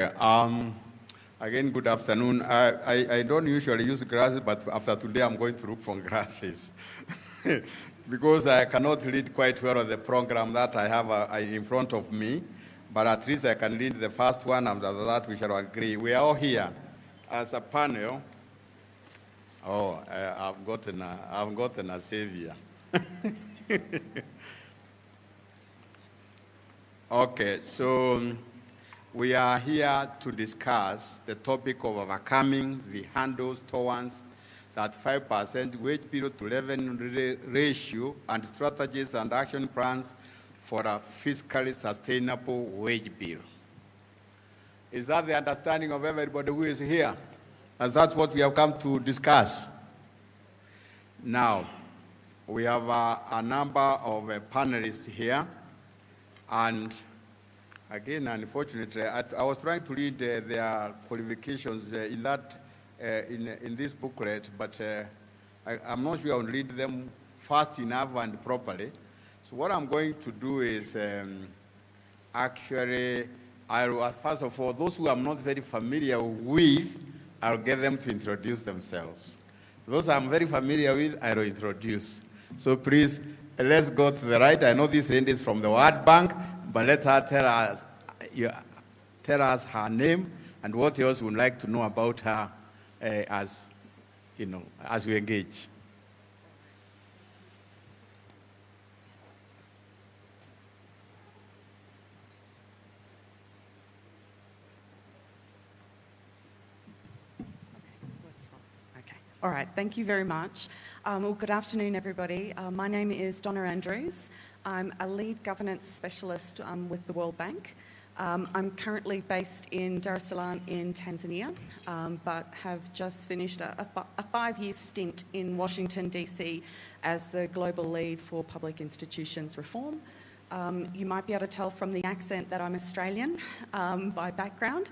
Again, good afternoon. I don't usually use glasses, but after today, I'm going to look for glasses because I cannot read quite well the program that I have in front of me. But at least I can read the first one, and after that we shall agree. We are all here as a panel. Oh, I've gotten a savior. Okay, so we are here to discuss the topic of overcoming the hurdles towards that 5% wage bill to revenue ratio and strategies and action plans for a fiscally sustainable wage bill. Is that the understanding of everybody who is here? And that's what we have come to discuss. Now, we have a number of panelists here, and again, unfortunately, I was trying to read their qualifications in this booklet, but I'm not sure I'll read them fast enough and properly. So what I'm going to do is first of all, those who I'm not very familiar with, I'll get them to introduce themselves. Those I'm very familiar with, I will introduce. So please, let's go to the right. I know this lady is from the World Bank, but let her tell us her name and what else would like to know about her as we engage. All right, thank you very much. Well, good afternoon, everybody. My name is Donna Andrews. I'm a lead governance specialist with the World Bank. I'm currently based in Dar es Salaam in Tanzania, but have just finished a 5-year stint in Washington, D.C. as the global lead for public institutions reform. You might be able to tell from the accent that I'm Australian by background.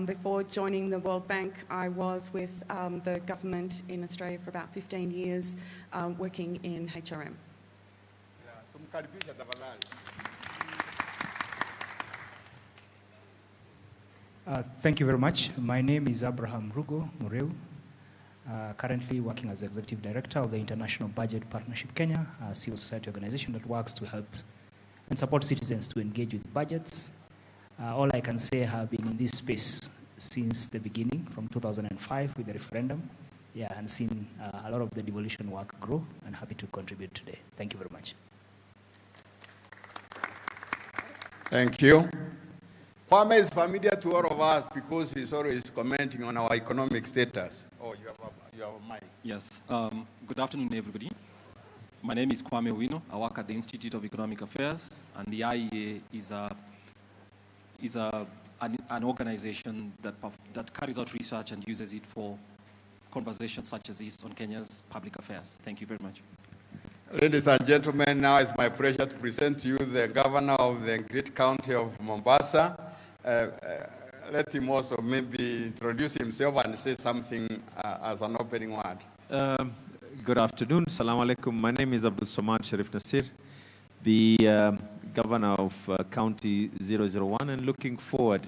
Before joining the World Bank, I was with the government in Australia for about 15 years, working in HRM. Thank you very much. My name is Abraham Rugo Mureu, currently working as Executive Director of the International Budget Partnership Kenya, a civil society organization that works to help and support citizens to engage with budgets. All I can say, I have been in this space since the beginning, from 2005 with the referendum, and seen a lot of the devolution work grow, and happy to contribute today. Thank you very much. Thank you. Kwame is familiar to all of us because he's always commenting on our economic status. Oh, you have a mic. Yes. Good afternoon, everybody. My name is Kwame Wino. I work at the Institute of Economic Affairs, and the IEA is an organization that carries out research and uses it for conversations such as this on Kenya's public affairs. Thank you very much. Ladies and gentlemen, now it's my pleasure to present to you the governor of the great county of Mombasa. Let him also maybe introduce himself and say something as an opening word. Good afternoon. Assalamu alaikum. My name is Abdul Samad Sharif Nasir, the governor of County 001, and looking forward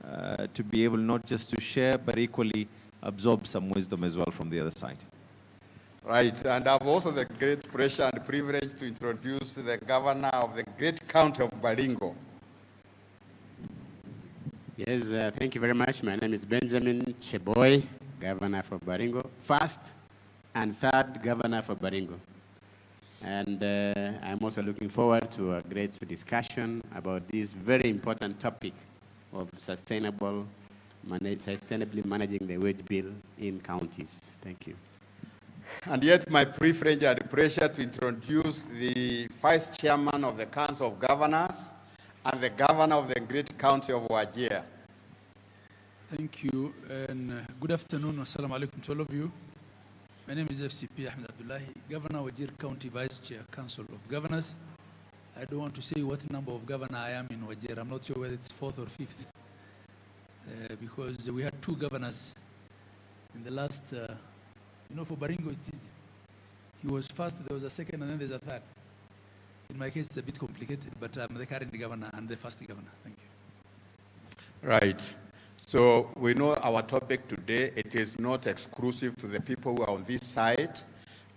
to be able not just to share, but equally absorb some wisdom as well from the other side. Right, and I have also the great pleasure and privilege to introduce the governor of the great county of Baringo. Yes, thank you very much. My name is Benjamin Cheboy, governor for Baringo. First and third governor for Baringo. And I'm also looking forward to a great discussion about this very important topic of sustainably managing the wage bill in counties. Thank you. And yet my privilege and pleasure to introduce the Vice Chairman of the Council of Governors and the Governor of the great county of Wajir. Thank you, and good afternoon. Assalamu alaikum to all of you. My name is FCP Ahmed Abdullahi, Governor of Wajir County Vice Chair, Council of Governors. I don't want to say what number of governor I am in Wajir. I'm not sure whether it's 4th or 5th, because we had 2 governors in the last, for Baringo it's easy. He was first, there was a second, and then there's a third. In my case, it's a bit complicated, but I'm the current governor and the first governor. Thank you. Right. So we know our topic today, it is not exclusive to the people who are on this side,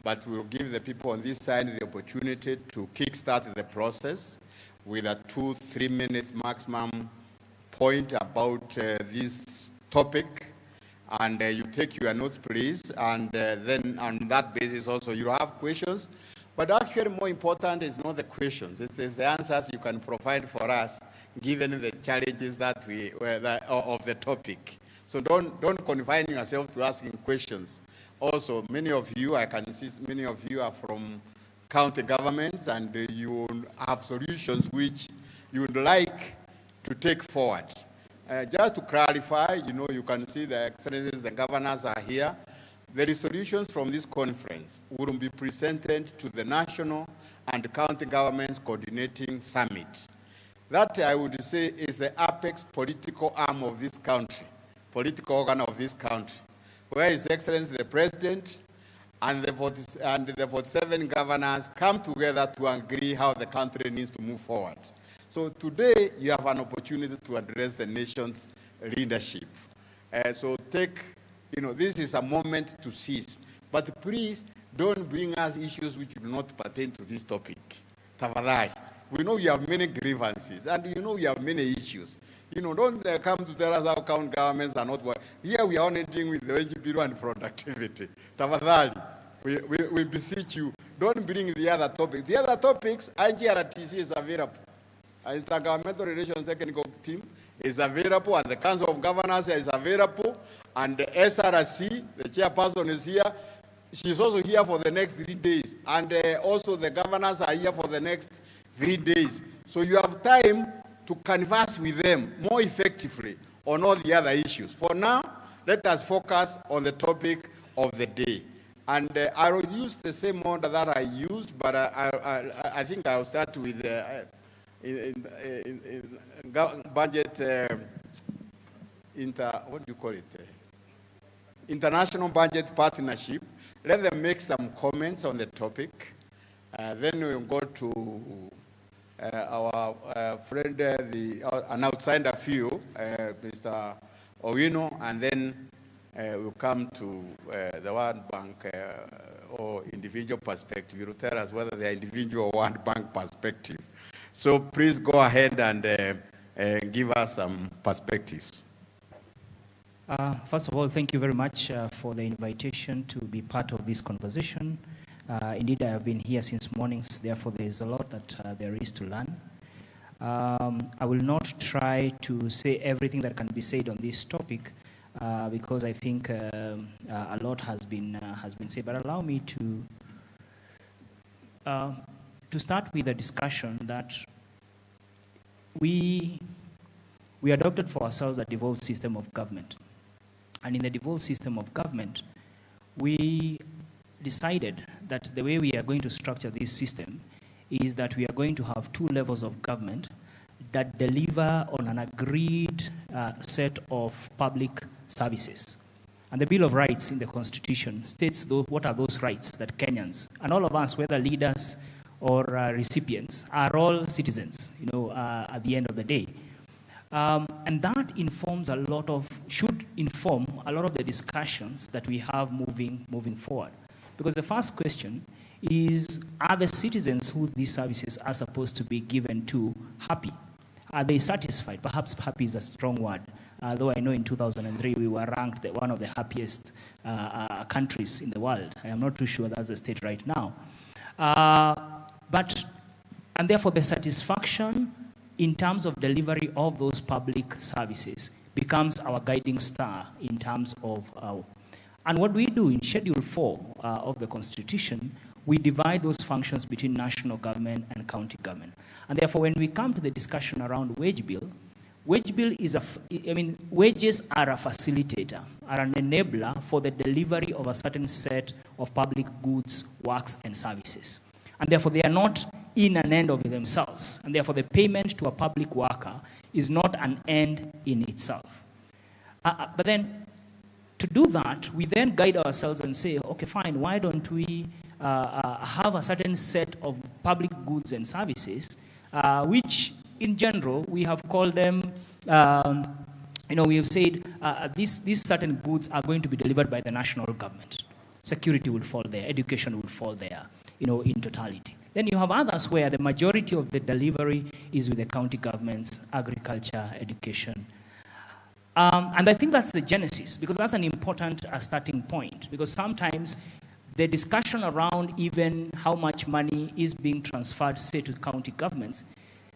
but we'll give the people on this side the opportunity to kickstart the process with a 2-3 minutes maximum point about this topic. And you take your notes, please, and then on that basis also you have questions. But actually more important is not the questions, it's the answers you can provide for us given the challenges that of the topic. So don't confine yourself to asking questions. Also, many of you, I can see many of you are from county governments, and you have solutions which you would like to take forward. Just to clarify, you can see the excellencies, the governors are here. The resolutions from this conference will be presented to the national and county governments coordinating summit. That, I would say, is the apex political arm of this country, political organ of this country, where His Excellency the President and the 47 governors come together to agree how the country needs to move forward. So today, you have an opportunity to address the nation's leadership. So this is a moment to seize. But please, don't bring us issues which do not pertain to this topic. Tafadhali. We know you have many grievances, and you have many issues. Don't come to tell us how county governments are not working. Here we are only dealing with the wage bill and productivity. Tafadhali, we beseech you, don't bring the other topics. The other topics, IGRTC is available. Intergovernmental Relations Technical Team is available, and the Council of Governors is available, and the SRC, the chairperson, is here. She's also here for the next 3 days, and also the governors are here for the next 3 days. So you have time to converse with them more effectively on all the other issues. For now, let us focus on the topic of the day. And I will use the same order that I used, but I think I'll start with budget, international budget partnership. Let them make some comments on the topic. Then we'll go to our friend, an outsider few, Mr. Owino, and then we'll come to the World Bank or individual perspective. You will tell us whether they are individual or World Bank perspective. So please go ahead and give us some perspectives. First of all, thank you very much for the invitation to be part of this conversation. Indeed, I have been here since mornings, therefore there is a lot that there is to learn. I will not try to say everything that can be said on this topic because I think a lot has been said, but allow me to start with a discussion that we adopted for ourselves a devolved system of government. And in the devolved system of government, we decided that the way we are going to structure this system is that we are going to have 2 levels of government that deliver on an agreed set of public services. And the Bill of Rights in the Constitution states what are those rights that Kenyans, and all of us, whether leaders or recipients, are all citizens, at the end of the day. And that should inform a lot of the discussions that we have moving forward. Because the first question is, are the citizens who these services are supposed to be given to happy? Are they satisfied? Perhaps happy is a strong word, though I know in 2003 we were ranked one of the happiest countries in the world. I am not too sure that's the state right now. And therefore the satisfaction in terms of delivery of those public services becomes our guiding star in terms of and what we do in Schedule 4 of the Constitution, we divide those functions between national government and county government. And therefore, when we come to the discussion around wage bill is wages are a facilitator, are an enabler for the delivery of a certain set of public goods, works, and services. And therefore, they are not in an end of themselves. And therefore, the payment to a public worker is not an end in itself. But then, to do that, we then guide ourselves and say, okay, fine, why don't we have a certain set of public goods and services, which in general, we have called them we have said these certain goods are going to be delivered by the national government. Security will fall there, education will fall there, in totality. Then you have others where the majority of the delivery is with the county governments, agriculture, education. And I think that's the genesis, because that's an important starting point, because sometimes the discussion around even how much money is being transferred, say, to county governments,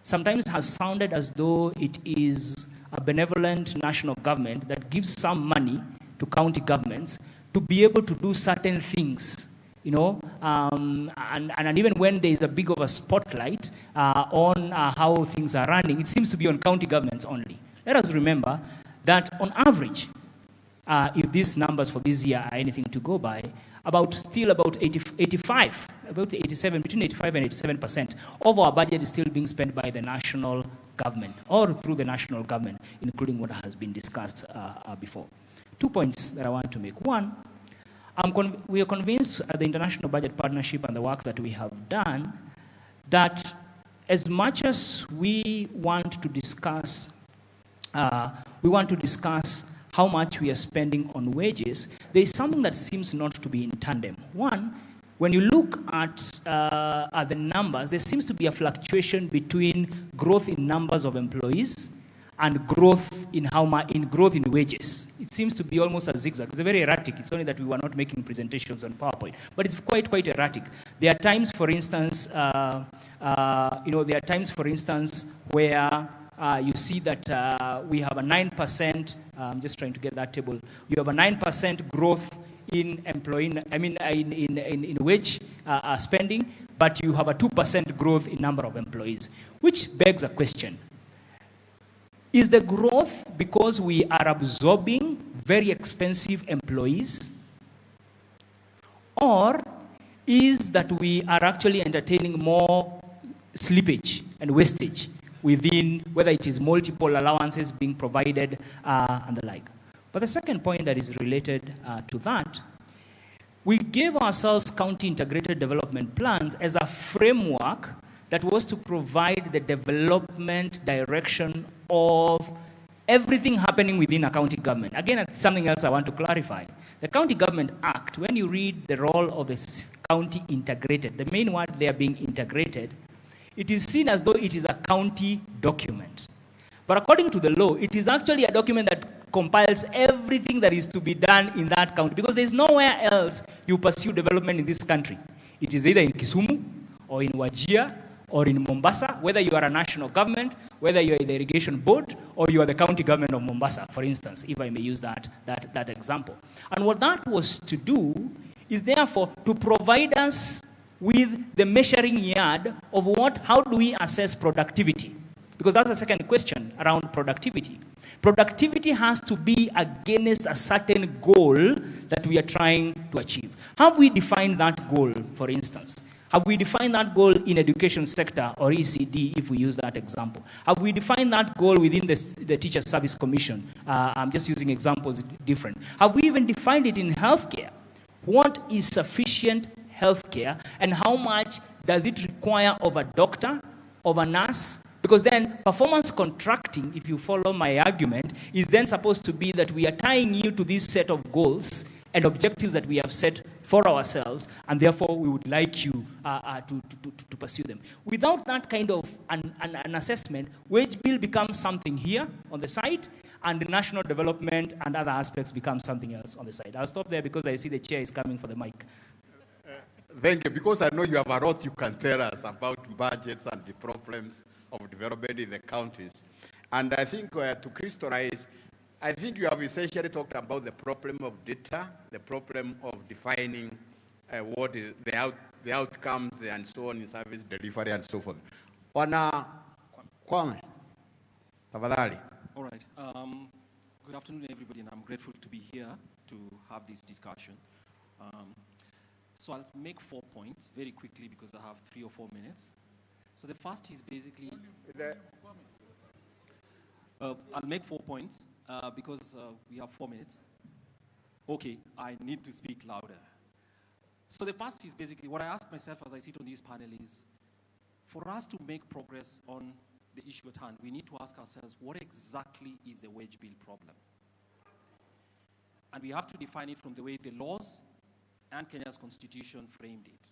sometimes has sounded as though it is a benevolent national government that gives some money to county governments to be able to do certain things, and even when there is a big of a spotlight on how things are running, it seems to be on county governments only. Let us remember that on average, if these numbers for this year are anything to go by, about 85, about 87, between 85 and 87% of our budget is still being spent by the national government or through the national government, including what has been discussed before. 2 points that I want to make. One, we are convinced at the International Budget Partnership and the work that we have done that as much as we want to discuss how much we are spending on wages, there is something that seems not to be in tandem. One, when you look at the numbers, there seems to be a fluctuation between growth in numbers of employees and growth in growth in wages. It seems to be almost a zigzag. It's very erratic. It's only that we were not making presentations on PowerPoint, but it's quite erratic. There are times, for instance, where you see that we have a 9%. I'm just trying to get that table. You have a 9% growth in in wage spending, but you have a 2% growth in number of employees, which begs a question. Is the growth because we are absorbing very expensive employees, or is that we are actually entertaining more slippage and wastage within, whether it is multiple allowances being provided and the like? But the second point that is related to that, we gave ourselves county integrated development plans as a framework that was to provide the development direction of everything happening within a county government. Again, something else I want to clarify. The County Government Act, when you read the role of the county integrated, the main word there being integrated, it is seen as though it is a county document. But according to the law, it is actually a document that compiles everything that is to be done in that county, because there is nowhere else you pursue development in this country. It is either in Kisumu or in Wajir or in Mombasa, whether you are a national government, whether you are the irrigation board, or you are the county government of Mombasa, for instance, if I may use that example. And what that was to do is therefore to provide us with the measuring yard of how do we assess productivity? Because that's the second question around productivity. Productivity has to be against a certain goal that we are trying to achieve. Have we defined that goal, for instance? Have we defined that goal in education sector or ECD, if we use that example? Have we defined that goal within the Teacher Service Commission? I'm just using examples different. Have we even defined it in healthcare? What is sufficient healthcare, and how much does it require of a doctor, of a nurse? Because then performance contracting, if you follow my argument, is then supposed to be that we are tying you to this set of goals and objectives that we have set for ourselves, and therefore we would like you to pursue them. Without that kind of an assessment, wage bill becomes something here on the side, and the national development and other aspects become something else on the side. I'll stop there because I see the chair is coming for the mic. Thank you, because I know you have a lot you can tell us about budgets and the problems of development in the counties. And I think to crystallize, I think you have essentially talked about the problem of data, the problem of defining what is the outcomes and so on in service delivery and so forth. Wana Kwame, tafadhali. All right. Good afternoon, everybody, and I'm grateful to be here to have this discussion. So I'll make 4 points very quickly because I have 3 or 4 minutes. So the first is basically, I'll make 4 points because we have 4 minutes. Okay, I need to speak louder. So the first is basically what I ask myself as I sit on this panel is, for us to make progress on the issue at hand, we need to ask ourselves, what exactly is the wage bill problem? And we have to define it from the way the laws and Kenya's constitution framed it.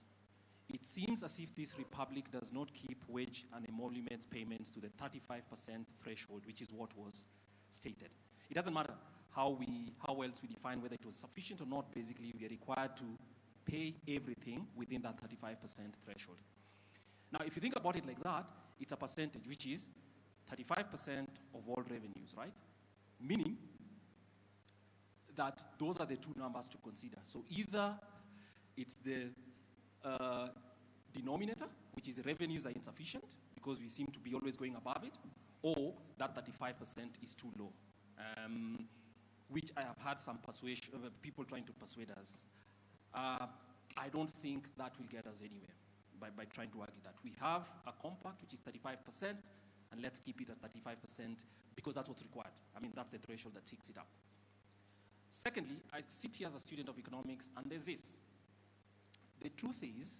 It seems as if this republic does not keep wage and emoluments payments to the 35% threshold, which is what was stated. It doesn't matter how else we define whether it was sufficient or not. Basically, we are required to pay everything within that 35% threshold. Now, if you think about it like that, it's a percentage, which is 35% of all revenues, right? Meaning that those are the two numbers to consider. So either it's the denominator, which is revenues are insufficient because we seem to be always going above it, or that 35% is too low, which I have had some people trying to persuade us. I don't think that will get us anywhere by trying to argue that. We have a compact which is 35%, and let's keep it at 35% because that's what's required. I mean, that's the threshold that takes it up. Secondly, I sit here as a student of economics, and there's this. The truth is,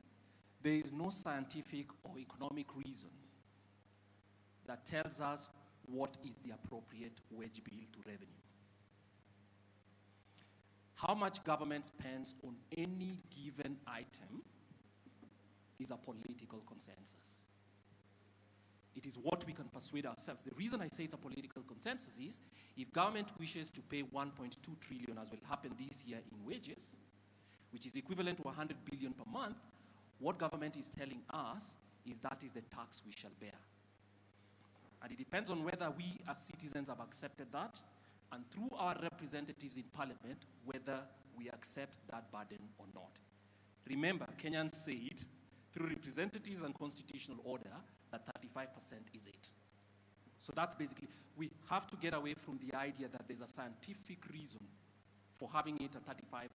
there is no scientific or economic reason that tells us what is the appropriate wage bill to revenue. How much government spends on any given item is a political consensus. It is what we can persuade ourselves. The reason I say it's a political consensus is if government wishes to pay 1.2 trillion, as will happen this year in wages, which is equivalent to 100 billion per month, what government is telling us is that is the tax we shall bear. And it depends on whether we as citizens have accepted that, and through our representatives in parliament, whether we accept that burden or not. Remember, Kenyans said through representatives and constitutional order that 35% is it. So that's basically, we have to get away from the idea that there's a scientific reason for having it at 35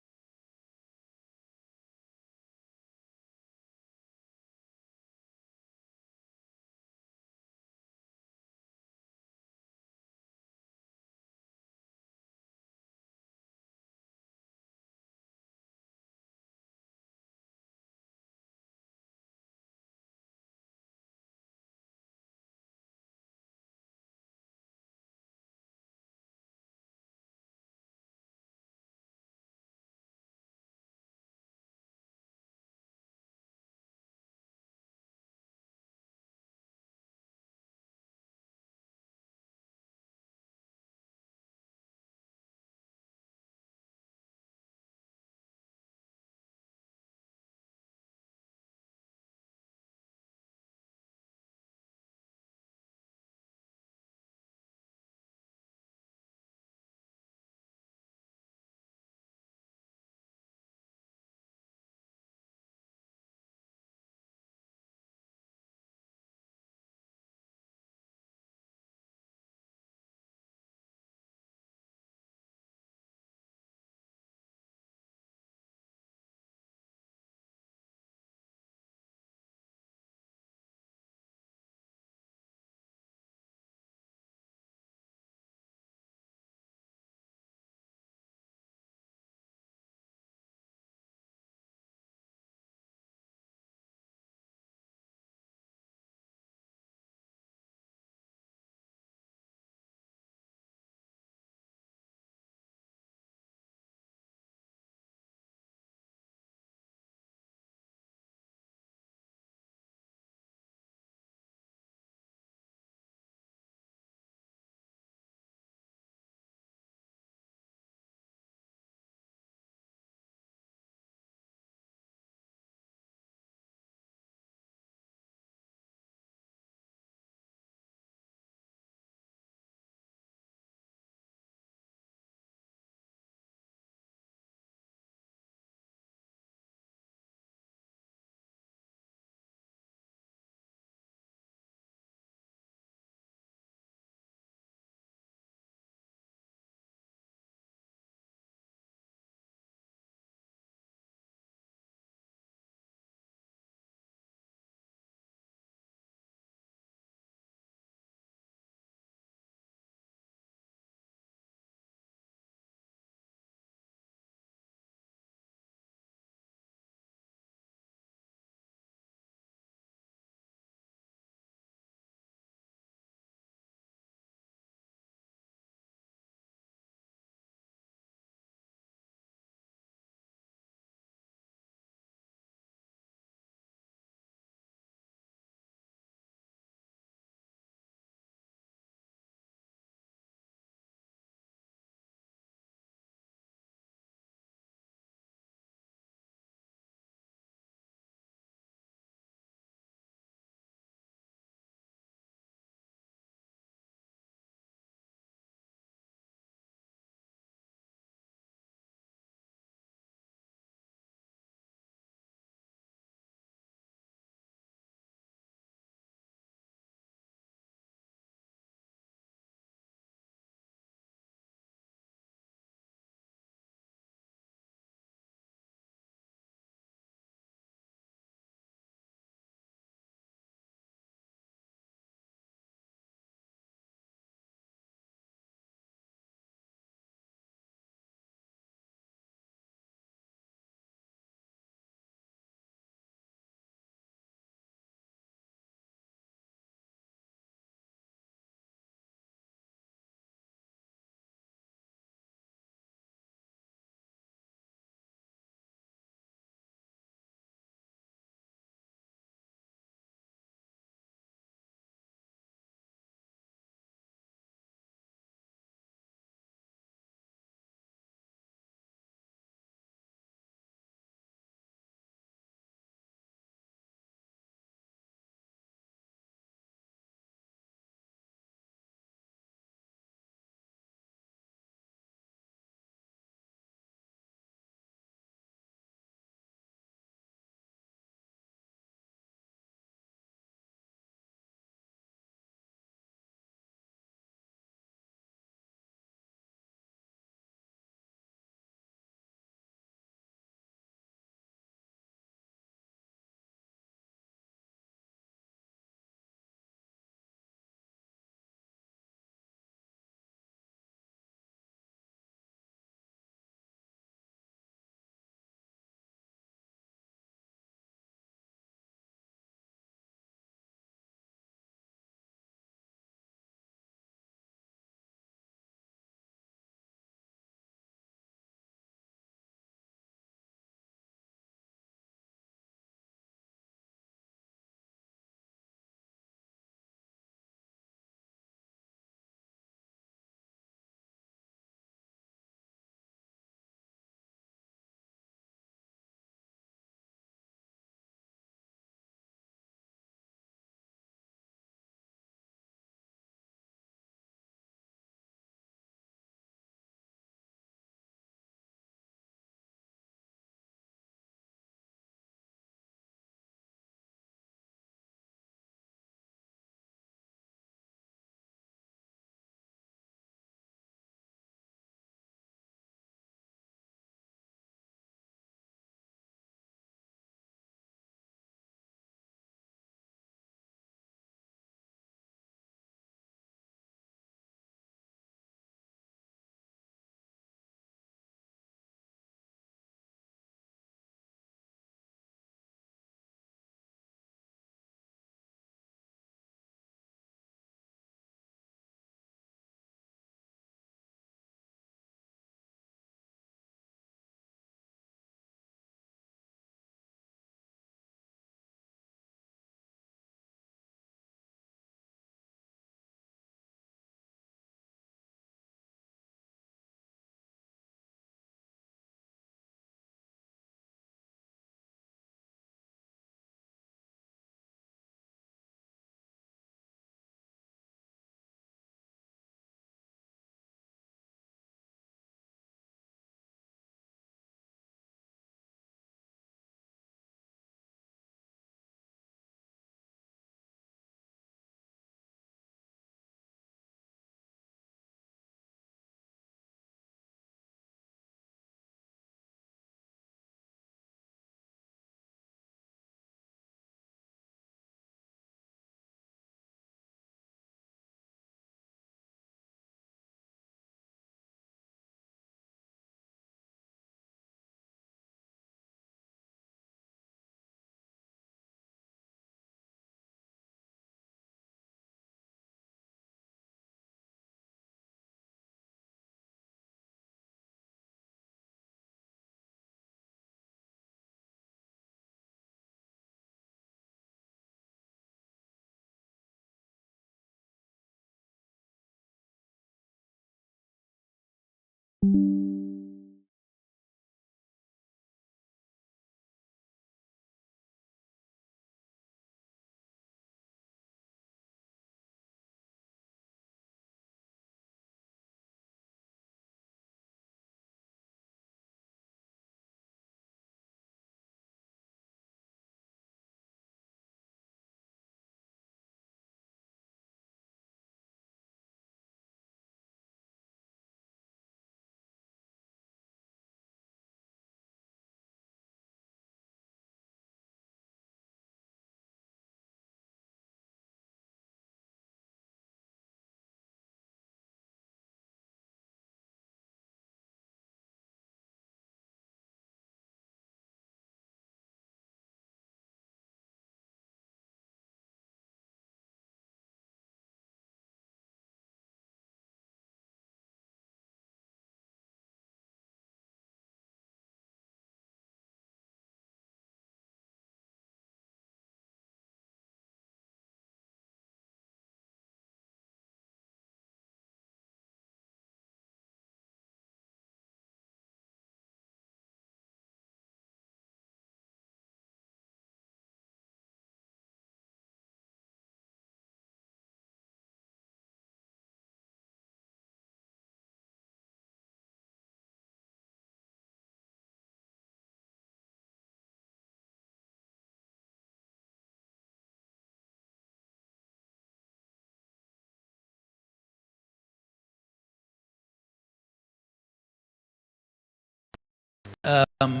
Um,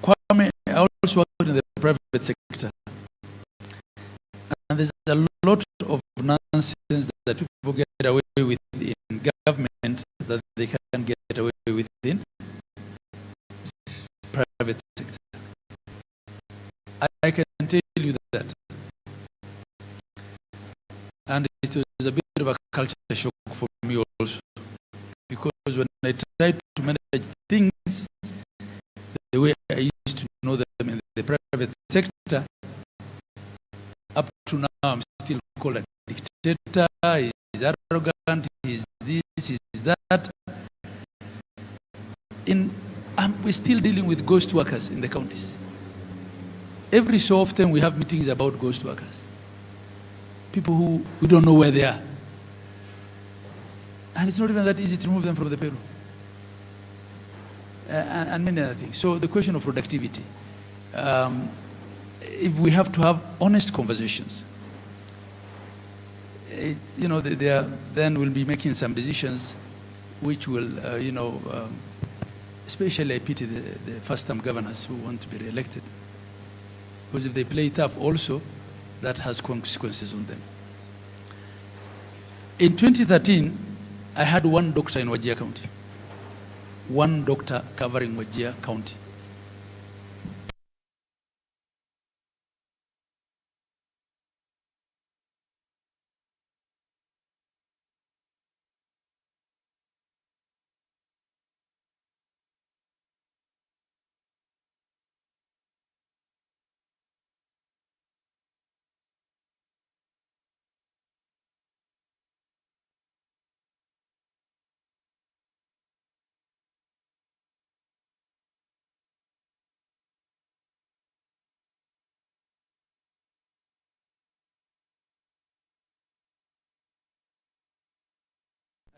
Kwame, I also work in the private sector. And there's a lot of nonsense that people get away with in government that they can't get away with in private sector. I can tell you that. And it was a bit of a culture shock for me also. Because when I tried to manage things the way I used to know them in the private sector, up to now I'm still called a dictator, he's arrogant, he's this, he's that. We're still dealing with ghost workers in the counties. Every so often we have meetings about ghost workers. People who we don't know where they are. And it's not even that easy to remove them from the payroll. And many other things. So the question of productivity. If we have to have honest conversations, then we'll be making some decisions which will, especially I pity the first-term governors who want to be re-elected. Because if they play tough also, that has consequences on them. In 2013, I had one doctor in Wajir County. One doctor covering Wajir County.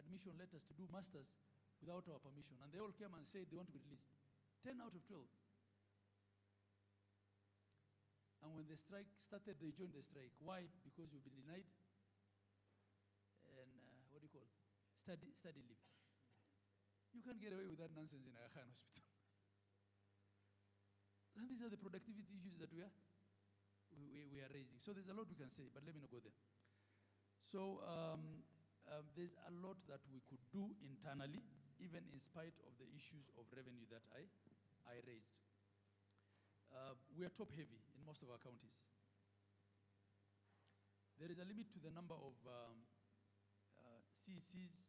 Admission letters to do masters without our permission, and they all came and said they want to be released. 10 out of 12. And when the strike started, they joined the strike. Why? Because we've been denied and study leave. You can't get away with that nonsense in Aga Khan Hospital. And these are the productivity issues that we are raising. So there's a lot we can say, but let me not go there. So there's a lot that we could do internally, even in spite of the issues of revenue that I raised. We are top heavy in most of our counties. There is a limit to the number of CECs,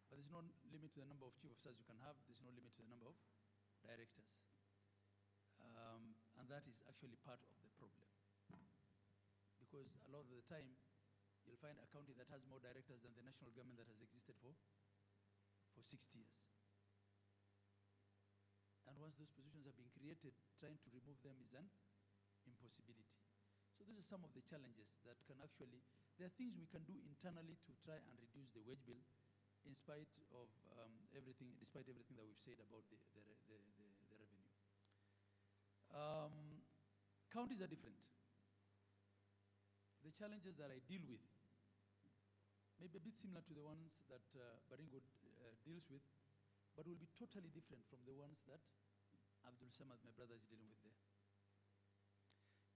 but there's no limit to the number of chief officers you can have. There's no limit to the number of directors. And that is actually part of the problem. Because a lot of the time, you'll find a county that has more directors than the national government that has existed for 60 years. And once those positions have been created, trying to remove them is an impossibility. So these are some of the challenges that can actually, there are things we can do internally to try and reduce the wage bill in spite of everything, despite everything that we've said about the revenue. Counties are different. The challenges that I deal with may be a bit similar to the ones that Baringo deals with, but will be totally different from the ones that Abdul Samad, my brother, is dealing with there.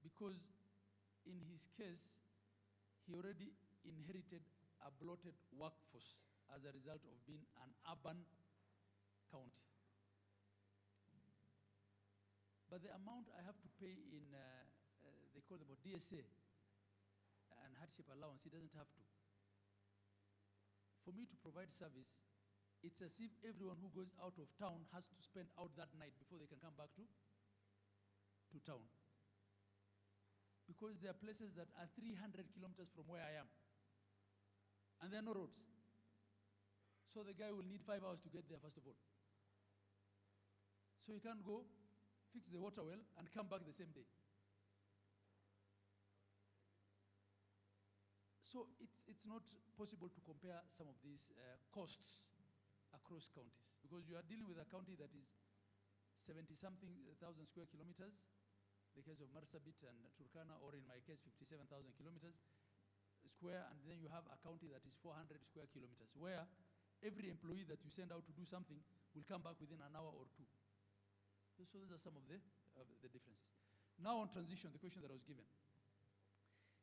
Because in his case, he already inherited a bloated workforce as a result of being an urban county. But the amount I have to pay in, they call them DSA and hardship allowance, he doesn't have to. For me to provide service, it's as if everyone who goes out of town has to spend out that night before they can come back to town. Because there are places that are 300 kilometers from where I am, and there are no roads. So the guy will need 5 hours to get there, first of all. So he can't go, fix the water well, and come back the same day. So it's not possible to compare some of these costs across counties, because you are dealing with a county that is 70-something thousand square kilometers, the case of Marsabit and Turkana, or in my case 57,000 kilometers square, and then you have a county that is 400 square kilometers, where every employee that you send out to do something will come back within an hour or two. So those are some of the differences. Now on transition, the question that I was given.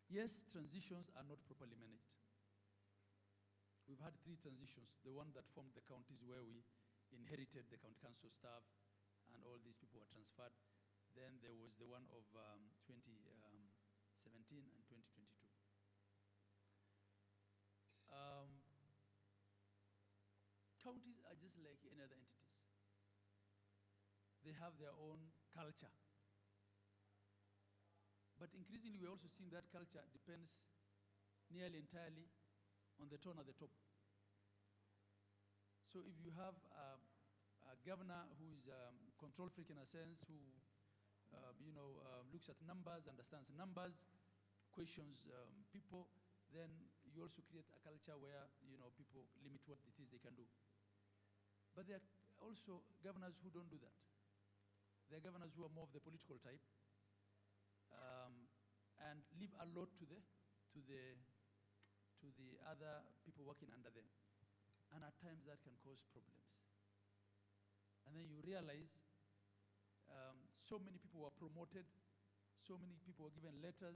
Yes, transitions are not properly managed. We've had 3 transitions. The one that formed the counties where we inherited the county council staff and all these people were transferred. Then there was the one of 2017 and 2022. Counties are just like any other entities. They have their own culture. But increasingly, we're also seeing that culture depends nearly entirely on the tone at the top. So if you have a governor who is control freak in a sense, who looks at numbers, understands numbers, questions people, then you also create a culture where people limit what it is they can do. But there are also governors who don't do that. There are governors who are more of the political type and leave a lot to the other people working under them. And at times that can cause problems. And then you realize so many people were promoted, so many people were given letters.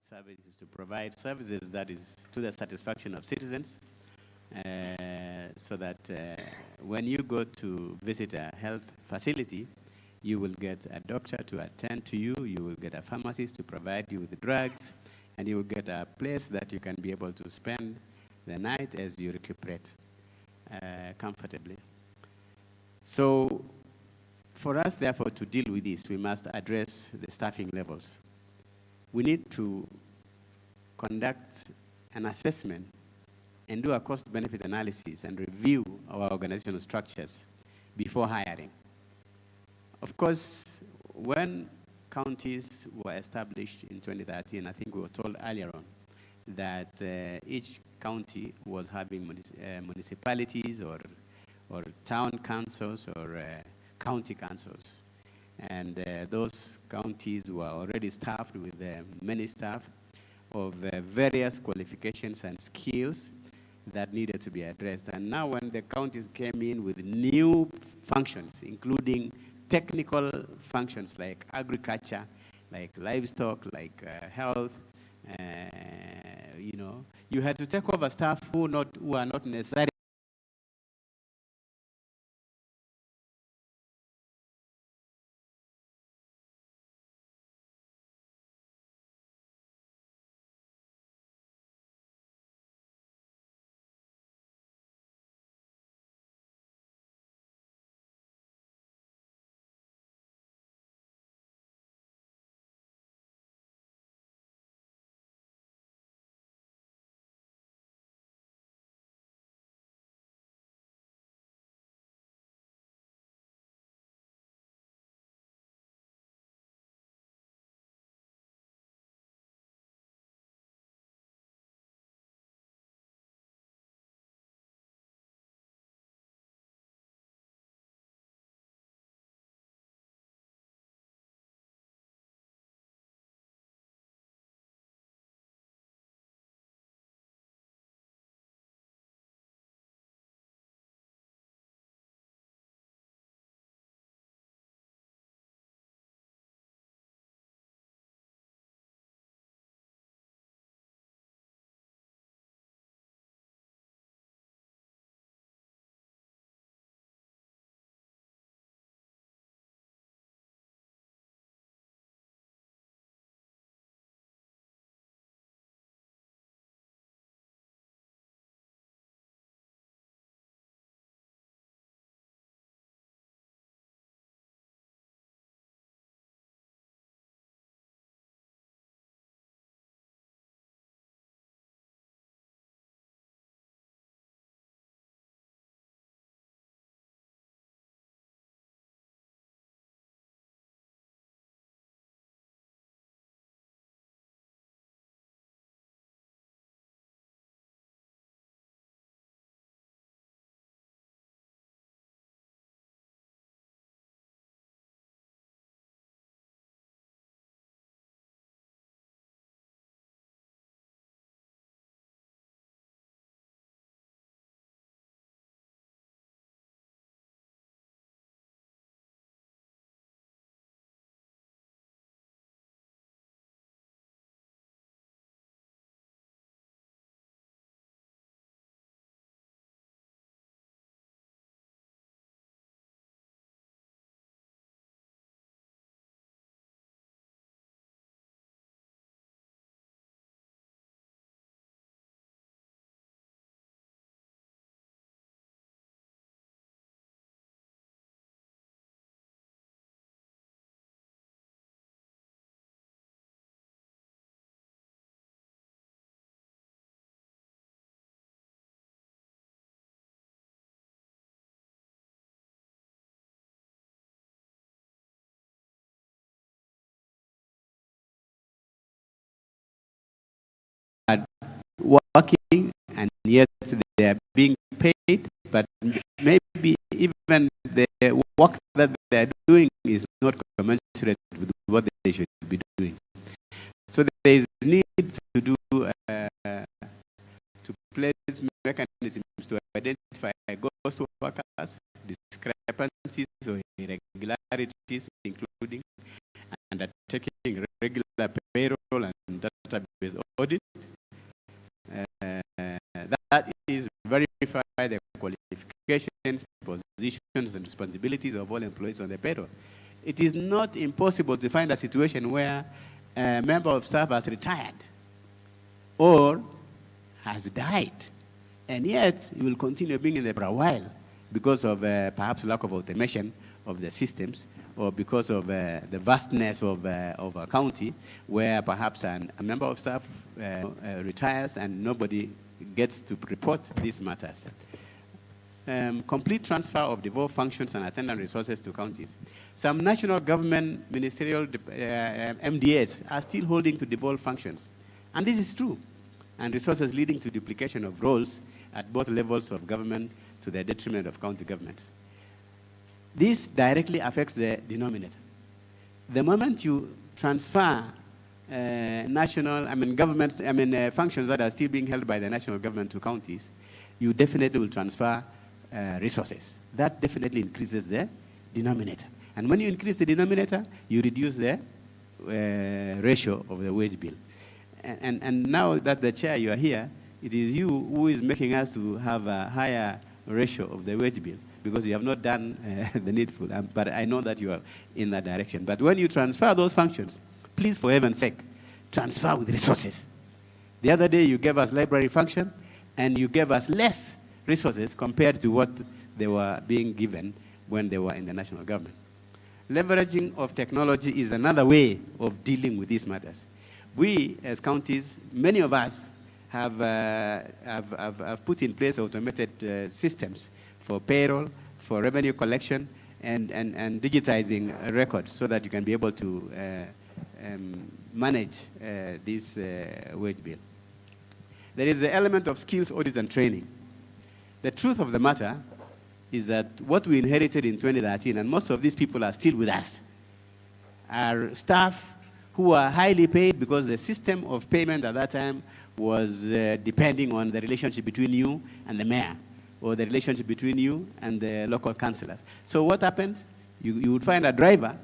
service is to provide services that is to the satisfaction of citizens, so that when you go to visit a health facility, you will get a doctor to attend to you, you will get a pharmacist to provide you with drugs, and you will get a place that you can be able to spend the night as you recuperate comfortably. So for us, therefore, to deal with this, we must address the staffing levels. We need to conduct an assessment and do a cost-benefit analysis and review our organizational structures before hiring. Of course, when counties were established in 2013, I think we were told earlier on that each county was having municipalities or town councils or county councils. And those counties were already staffed with many staff of various qualifications and skills that needed to be addressed. And now when the counties came in with new functions, including technical functions like agriculture, like livestock, like health, you know, you had to take over staff who are not necessarily working, and yes, they are being paid, but maybe even the work that they are doing is not commensurate with what they should be doing. So there is need to do to place mechanisms to identify ghost workers, discrepancies or irregularities, including undertaking regular payroll and database audit. That is verify the qualifications, positions, and responsibilities of all employees on the payroll. It is not impossible to find a situation where a member of staff has retired or has died, and yet he will continue being in there for a while because of perhaps lack of automation of the systems, or because of the vastness of a county where perhaps a member of staff retires and nobody gets to report these matters. Complete transfer of devolved functions and attendant resources to counties. Some national government ministerial MDAs are still holding to devolved functions. And this is true. And resources leading to duplication of roles at both levels of government to the detriment of county governments. This directly affects the denominator. The moment you transfer functions that are still being held by the national government to counties, you definitely will transfer resources. That definitely increases the denominator. And when you increase the denominator, you reduce the ratio of the wage bill. And now that the chair, you are here, it is you who is making us to have a higher ratio of the wage bill, because you have not done the needful. But I know that you are in that direction. But when you transfer those functions, please, for heaven's sake, transfer with resources. The other day, you gave us library function, and you gave us less resources compared to what they were being given when they were in the national government. Leveraging of technology is another way of dealing with these matters. We, as counties, many of us have put in place automated systems for payroll, for revenue collection, and digitizing records so that you can be able to manage this wage bill. There is the element of skills audits and training. The truth of the matter is that what we inherited in 2013, and most of these people are still with us, are staff who are highly paid because the system of payment at that time was depending on the relationship between you and the mayor, or the relationship between you and the local councillors. So what happens? You would find a driver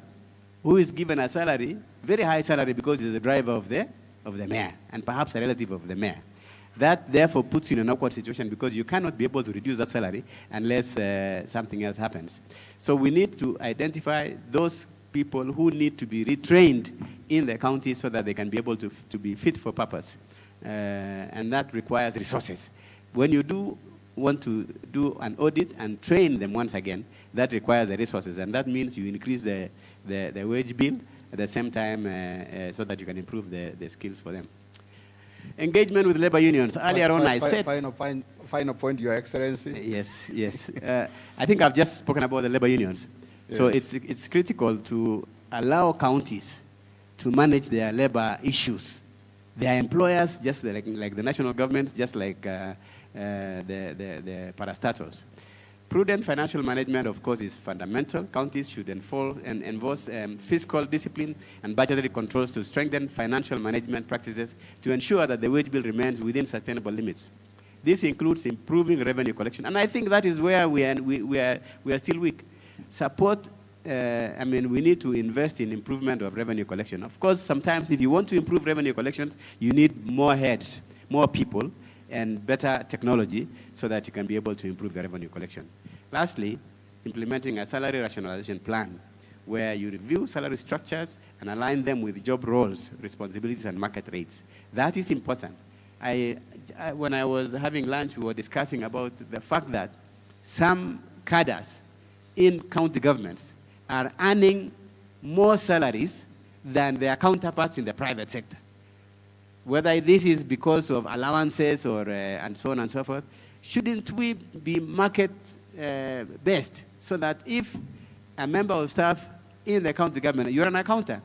who is given a salary, very high salary, because he's a driver of the mayor, and perhaps a relative of the mayor. That therefore puts you in an awkward situation because you cannot be able to reduce that salary unless something else happens. So we need to identify those people who need to be retrained in the county so that they can be able to be fit for purpose. And that requires resources. When you want to do an audit and train them once again, that requires the resources. And that means you increase the wage bill at the same time so that you can improve the skills for them. Engagement with labor unions. Earlier on, I said... Final point, Your Excellency. Yes, yes. I think I've just spoken about the labor unions. Yes. So it's critical to allow counties to manage their labor issues. Their employers, just like the national government, just like the parastatals. Prudent financial management, of course, is fundamental. Counties should enforce fiscal discipline and budgetary controls to strengthen financial management practices to ensure that the wage bill remains within sustainable limits. This includes improving revenue collection, and I think that is where we are still weak. Support. We need to invest in improvement of revenue collection. Of course, sometimes if you want to improve revenue collections, you need more heads, more people, and better technology so that you can be able to improve the revenue collection. Lastly, implementing a salary rationalization plan where you review salary structures and align them with job roles, responsibilities, and market rates. That is important. When I was having lunch, we were discussing about the fact that some cadres in county governments are earning more salaries than their counterparts in the private sector. Whether this is because of allowances or and so on and so forth, shouldn't we be market-based so that if a member of staff in the county government, you're an accountant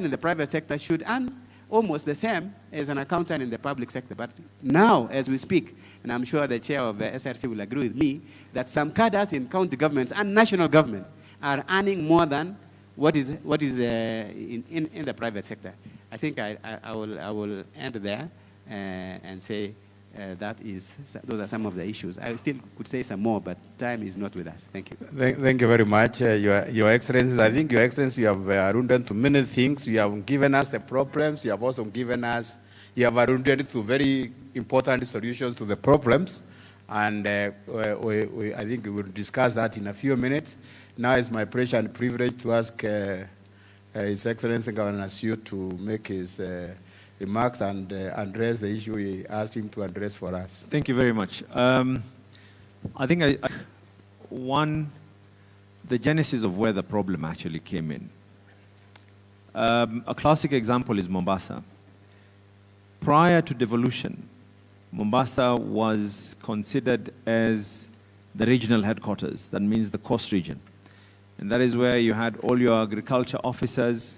in the private sector should earn almost the same as an accountant in the public sector. But now, as we speak, and I'm sure the chair of the SRC will agree with me, that some cadres in county governments and national government are earning more than what is in the private sector. I think I will end there and say those are some of the issues. I still could say some more, but time is not with us. Thank you. Thank you very much, Your Excellency. I think, Your Excellency, you have alluded to many things. You have given us the problems. You have also given us you have alluded to very important solutions to the problems, and I think we will discuss that in a few minutes. Now it's my pleasure and privilege to ask His Excellency Governor Asiu to make his remarks and address the issue we asked him to address for us. Thank you very much. I think the genesis of where the problem actually came in. A classic example is Mombasa. Prior to devolution, Mombasa was considered as the regional headquarters. That means the coast region. And that is where you had all your agriculture officers,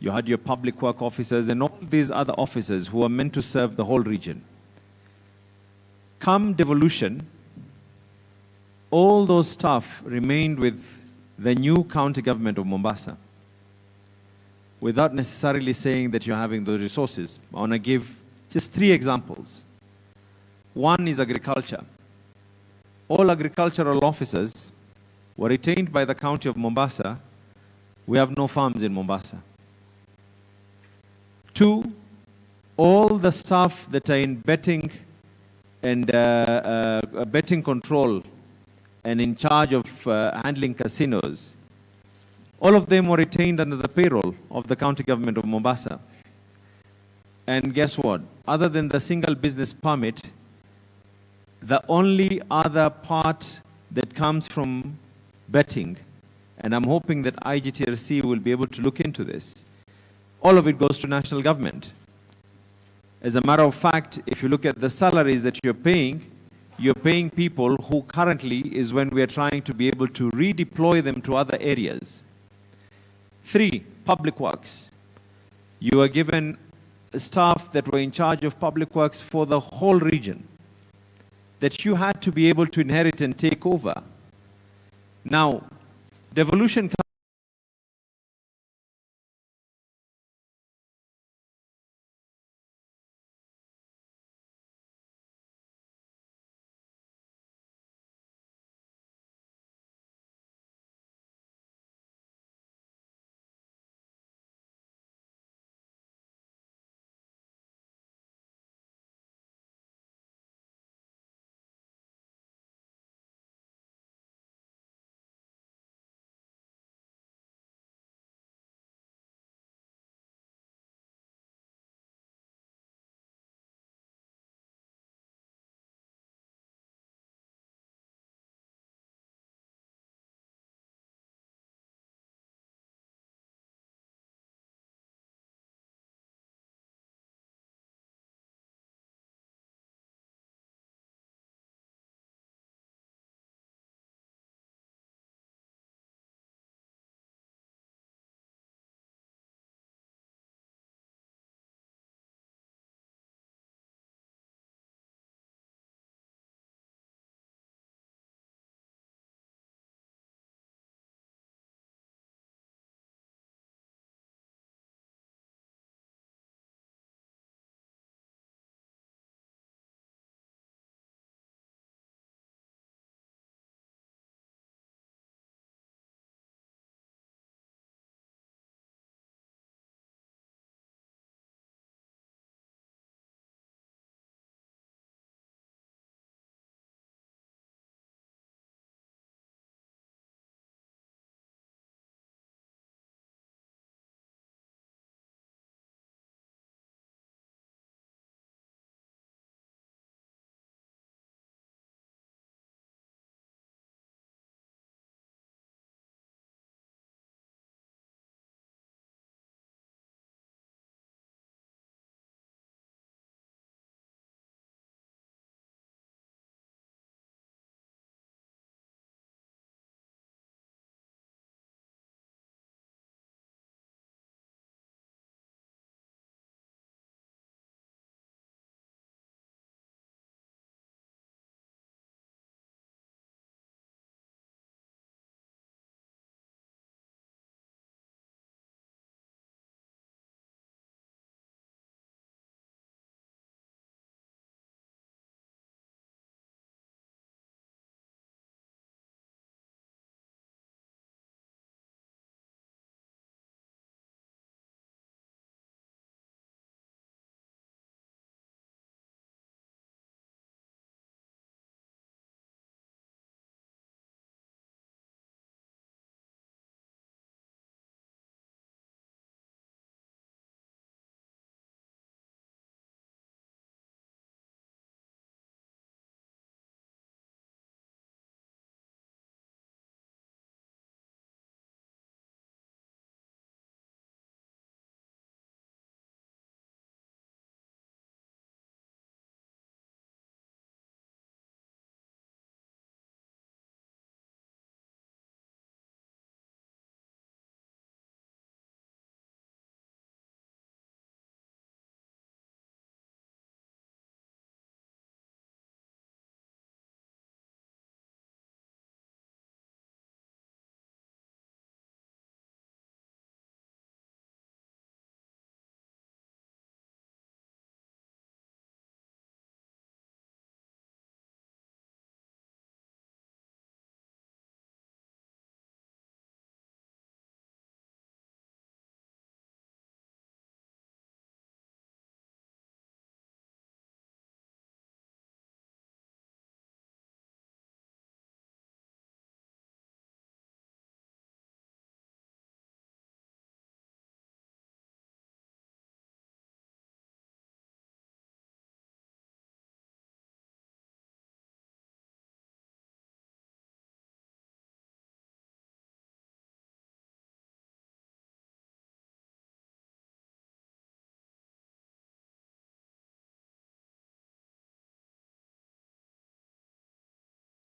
you had your public work officers, and all these other officers who were meant to serve the whole region. Come devolution, all those staff remained with the new county government of Mombasa, without necessarily saying that you're having those resources. I want to give just 3 examples. One is agriculture. All agricultural officers were retained by the county of Mombasa. We have no farms in Mombasa. 2, all the staff that are in betting and betting control and in charge of handling casinos, all of them were retained under the payroll of the county government of Mombasa. And guess what? Other than the single business permit, the only other part that comes from betting, and I'm hoping that IGRTC will be able to look into this, all of it goes to national government. As a matter of fact, if you look at the salaries that you're paying people who currently is when we are trying to be able to redeploy them to other areas. 3, public works. You are given staff that were in charge of public works for the whole region that you had to be able to inherit and take over. Now, devolution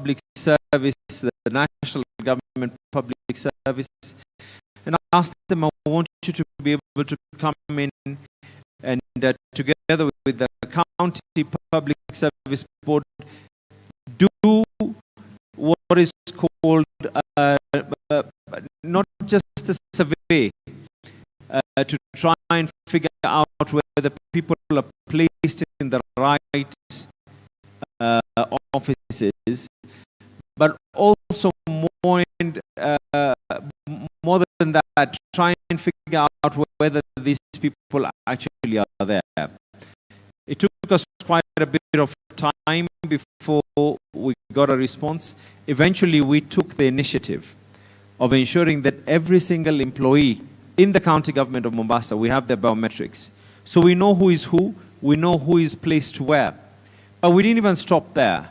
public service, the national government public service, and I asked them, I want you to be able to come in and together with the county public service board, do what is called not just a survey, to try and figure out whether people are placed in the right offices, but also more than that, try and figure out whether these people actually are there. It took us quite a bit of time before we got a response. Eventually, we took the initiative of ensuring that every single employee in the county government of Mombasa, we have their biometrics. So we know who is who, we know who is placed where. But we didn't even stop there.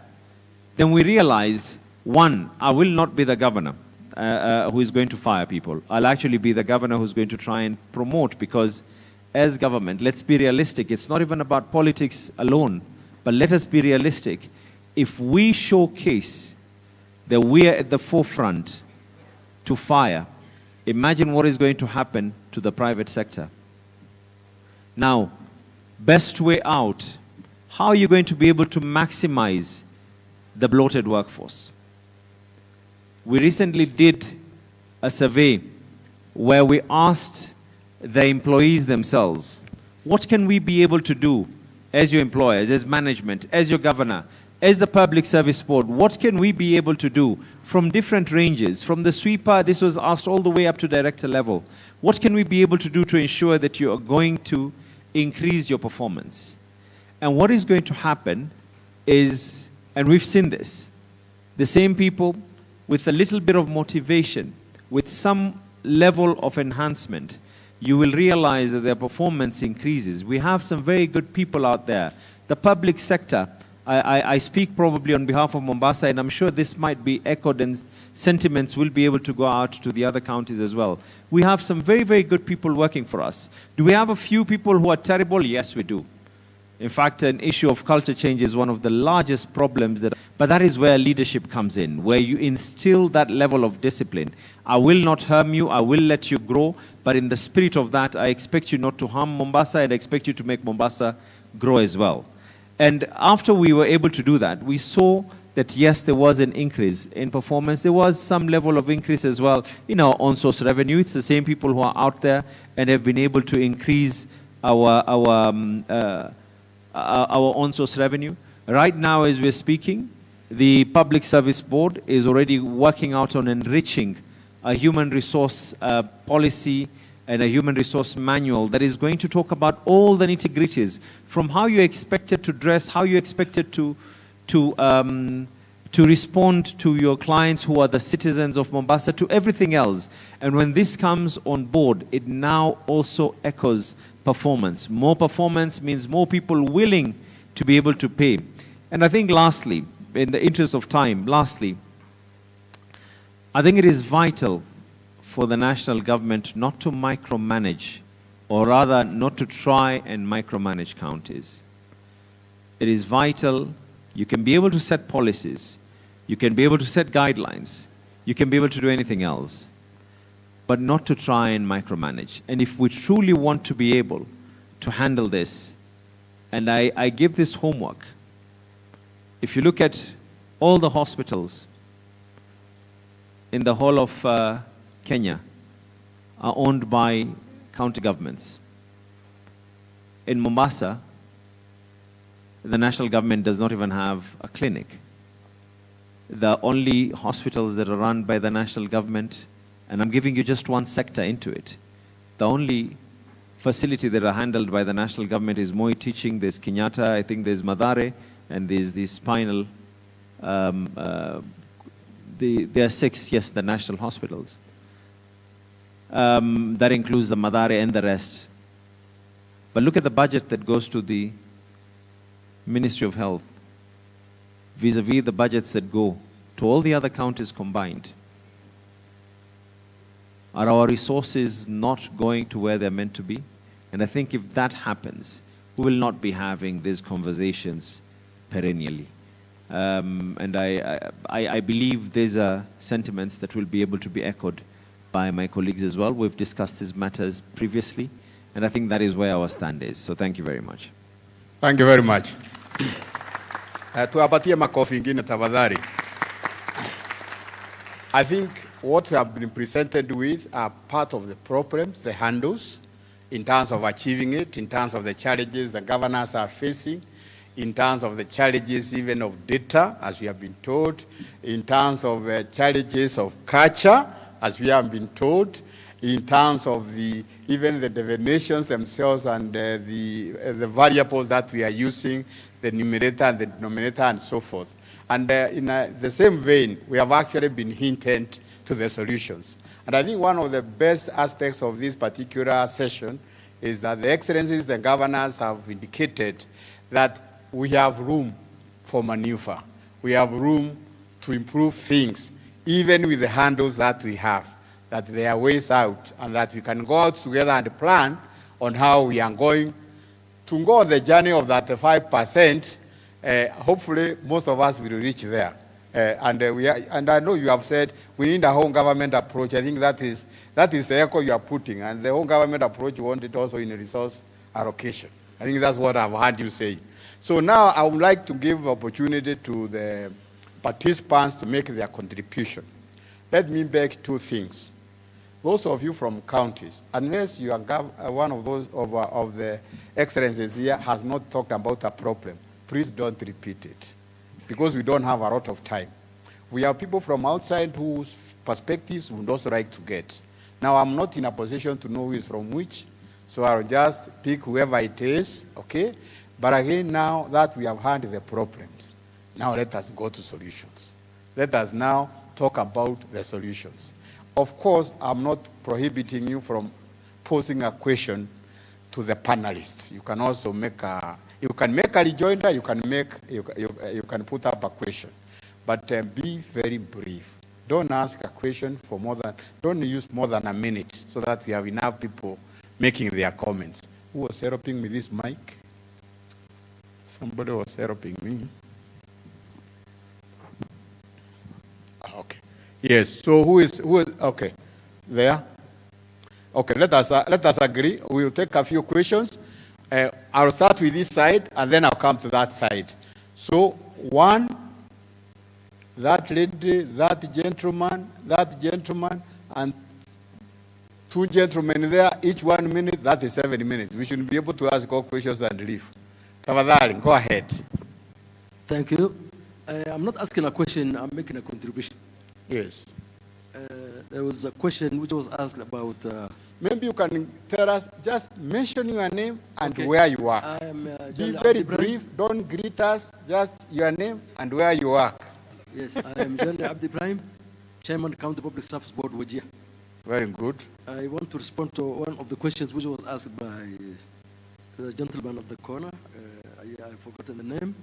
Then we realized, one, I will not be the governor who is going to fire people. I'll actually be the governor who's going to try and promote, because as government, let's be realistic. It's not even about politics alone, but let us be realistic. If we showcase that we are at the forefront to fire, imagine what is going to happen to the private sector. Now, best way out, how are you going to be able to maximize the bloated workforce? We recently did a survey where we asked the employees themselves, what can we be able to do as your employers, as management, as your governor, as the public service board? What can we be able to do from different ranges? From the sweeper, this was asked, all the way up to director level. What can we be able to do to ensure that you are going to increase your performance? And what is going to happen is, and we've seen this, the same people with a little bit of motivation, with some level of enhancement, you will realize that their performance increases. We have some very good people out there. The public sector, I speak probably on behalf of Mombasa, and I'm sure this might be echoed and sentiments will be able to go out to the other counties as well. We have some very, very good people working for us. Do we have a few people who are terrible? Yes, we do. In fact, an issue of culture change is one of the largest problems, but that is where leadership comes in, where you instill that level of discipline. I will not harm you, I will let you grow, but in the spirit of that, I expect you not to harm Mombasa, and I expect you to make Mombasa grow as well. And after we were able to do that, we saw that yes, there was an increase in performance. There was some level of increase as well in our on-source revenue. It's the same people who are out there and have been able to increase our on-source revenue. Right now, as we're speaking, the Public Service Board is already working out on enriching a human resource policy and a human resource manual that is going to talk about all the nitty-gritties, from how you're expected to dress, how you're expected to respond to your clients who are the citizens of Mombasa, to everything else. And when this comes on board, it now also echoes performance. More performance means more people willing to be able to pay. And I think lastly, in the interest of time, I think it is vital for the national government not to micromanage, or rather not to try and micromanage counties. It is vital. You can be able to set policies, you can be able to set guidelines, you can be able to do anything else, but not to try and micromanage. And if we truly want to be able to handle this, and I give this homework, if you look at all the hospitals in the whole of Kenya are owned by county governments. In Mombasa, the national government does not even have a clinic. The only hospitals that are run by the national government, and I'm giving you just one sector into it, the only facility that are handled by the national government is Moi Teaching, there's Kenyatta, I think there's Madare, and there's the spinal, there are 6, yes, the national hospitals. That includes the Madare and the rest. But look at the budget that goes to the Ministry of Health vis-a-vis the budgets that go to all the other counties combined. Are our resources not going to where they're meant to be? And I think if that happens, we will not be having these conversations perennially. And I believe these are sentiments that will be able to be echoed by my colleagues as well. We've discussed these matters previously, and I think that is where our stand is. So thank you very much. Thank you very much. Tuwapatie makofi ingine tafadhali. I think what we have been presented with are part of the problems, the handles, in terms of achieving it, in terms of the challenges the governors are facing, in terms of the challenges even of data, as we have been told, in terms of challenges of culture, as we have been told, in terms of even the definitions themselves and the variables that we are using, the numerator and the denominator and so forth. And in the same vein, we have actually been hinted to the solutions. And I think one of the best aspects of this particular session is that the excellencies, the governors have indicated that we have room for maneuver. We have room to improve things, even with the handles that we have, that there are ways out, and that we can go out together and plan on how we are going to go on the journey of that 5%. Hopefully, most of us will reach there. And I know you have said we need a home government approach. I think that is the echo you are putting. And the home government approach, you want it also in a resource allocation. I think that's what I've heard you say. So now I would like to give opportunity to the participants to make their contribution. Let me beg two things. Those of you from counties, unless you are one of those of the excellencies here has not talked about a problem, please don't repeat it, because we don't have a lot of time. We have people from outside whose perspectives we would also like to get. Now, I'm not in a position to know who is from which, so I'll just pick whoever it is, okay? But again, now that we have had the problems, now let us go to solutions. Let us now talk about the solutions. Of course, I'm not prohibiting you from posing a question to the panelists. You can also make a rejoinder, you can put up a question. But be very brief. Don't ask a question for don't use more than a minute so that we have enough people making their comments. Who was helping with this mic? Somebody was helping me. Okay. Yes, so who is, okay, there. Okay, let us agree. We will take a few questions. I'll start with this side, and then I'll come to that side. So, one, that lady, that gentleman, and two gentlemen there, each 1 minute, that is 7 minutes. We should be able to ask all questions and leave. Tavadari, go ahead. Thank you. I'm not asking a question, I'm making a contribution. Yes. There was a question which was asked about... Maybe you can tell us, just mention your name and where you work. I am Be very brief, don't greet us, just your name and where you work. Yes, I am General Abdi Ibrahim, Chairman County Public Service Board, Wajir. Very good. I want to respond to one of the questions which was asked by the gentleman of the corner. I've forgotten the name.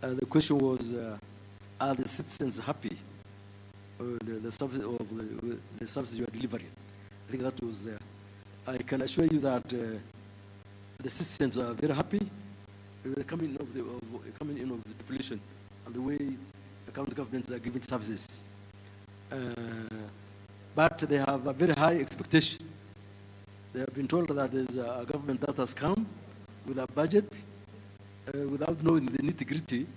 The question was, are the citizens happy? The service you are delivering. I think that was there. I can assure you that the citizens are very happy with the coming in of the devolution and the way the county governments are giving services. But they have a very high expectation. They have been told that there's a government that has come with a budget without knowing the nitty-gritty.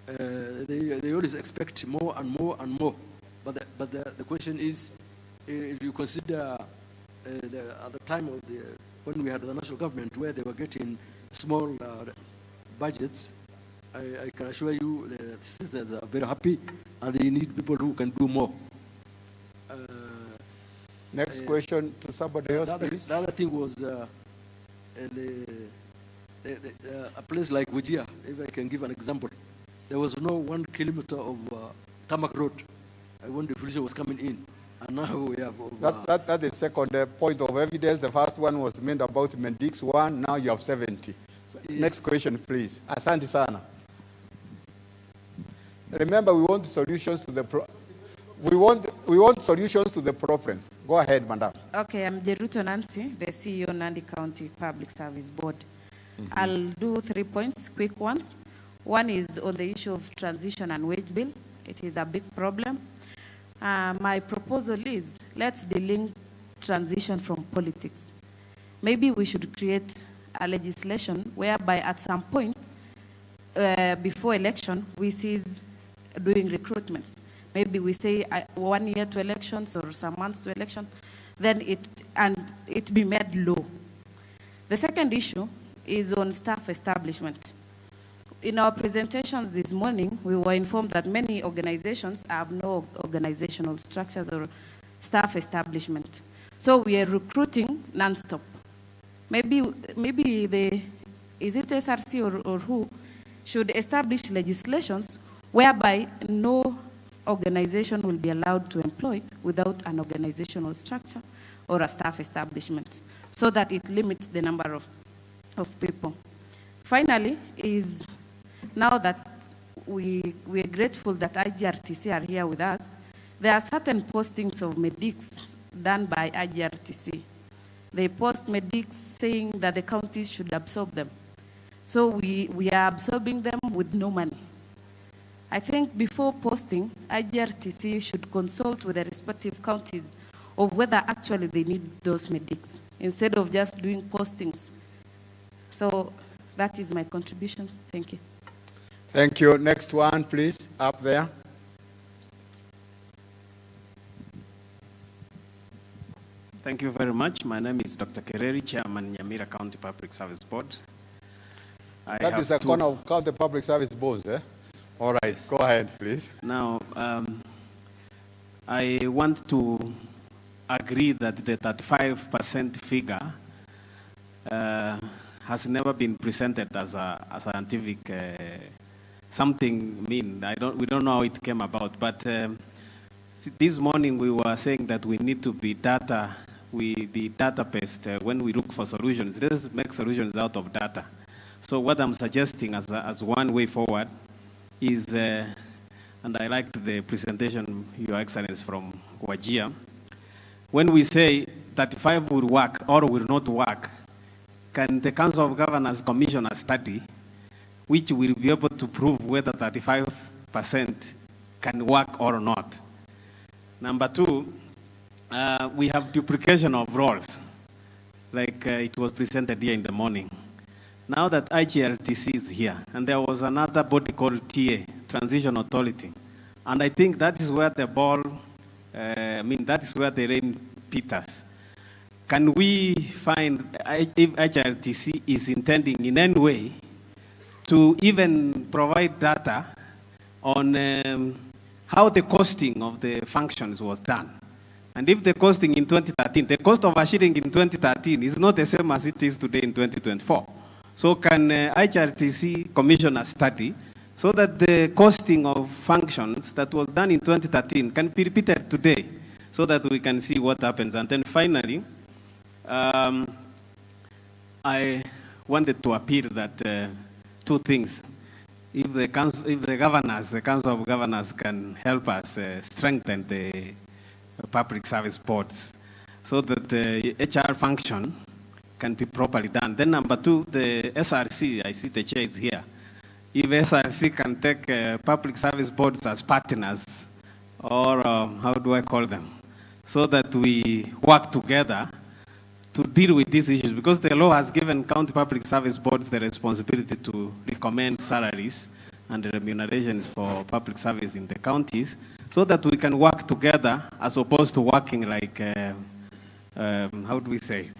They always expect more and more and more. But the question is, if you consider at the time of when we had the national government where they were getting small budgets, I can assure you the citizens are very happy and they need people who can do more. Next question to somebody else, please. The other thing was a place like Wajir, if I can give an example. There was no 1 kilometer of tarmac road when the devolution was coming in. And now we have... That is second point of evidence. The first one was made about Mendix 1, now you have 70. So yes. Next question, please. Asante sana. Remember, we want solutions to the we want solutions to the problems. Go ahead, madam. Okay, I'm Jeruto Nancy, the CEO Nandi County Public Service Board. I'll do 3 points, quick ones. One is on the issue of transition and wage bill. It is a big problem. My proposal is, let's delink transition from politics. Maybe we should create a legislation whereby at some point before election, we cease doing recruitments. Maybe we say 1 year to elections or some months to election, then it be made law. The second issue is on staff establishment. In our presentations this morning, we were informed that many organizations have no organizational structures or staff establishment. So we are recruiting non-stop. Maybe is it SRC or who should establish legislations whereby no organization will be allowed to employ without an organizational structure or a staff establishment, so that it limits the number of people. Finally, is now that we are grateful that IGRTC are here with us, there are certain postings of medics done by IGRTC. They post medics saying that the counties should absorb them. So we are absorbing them with no money. I think before posting, IGRTC should consult with the respective counties of whether actually they need those medics, instead of just doing postings. So that is my contributions. Thank you. Thank you. Next one, please, up there. Thank you very much. My name is Dr. Kereri, Chairman, Nyamira County Public Service Board. That is a corner of County Public Service Board, eh? All right, yes. Go ahead, please. Now, I want to agree that the 35% figure has never been presented as a scientific something mean. We don't know how it came about, but this morning we were saying that we need to be data-based when we look for solutions. Let's make solutions out of data. So what I'm suggesting as one way forward is, and I liked the presentation, Your Excellency, from Wajir, when we say 35 will work or will not work, can the Council of Governors commission a study which will be able to prove whether 35% can work or not? Number two, we have duplication of roles, like it was presented here in the morning. Now that IGRTC is here, and there was another body called TA, Transition Authority, and I think that is where the ball, that is where the rain peters. Can we find if IGRTC is intending in any way to even provide data on how the costing of the functions was done? And if the costing in 2013, the cost of a shilling in 2013 is not the same as it is today in 2024. So can IGRTC commission a study so that the costing of functions that was done in 2013 can be repeated today, so that we can see what happens? And then finally, I wanted to appeal that two things. If the Council of Governors can help us strengthen the public service boards so that the HR function can be properly done. Then number two, the SRC, I see the chair is here. If SRC can take public service boards as partners, or how do I call them, so that we work together to deal with these issues, because the law has given county public service boards the responsibility to recommend salaries and remunerations for public service in the counties, so that we can work together as opposed to working like, how do we say it?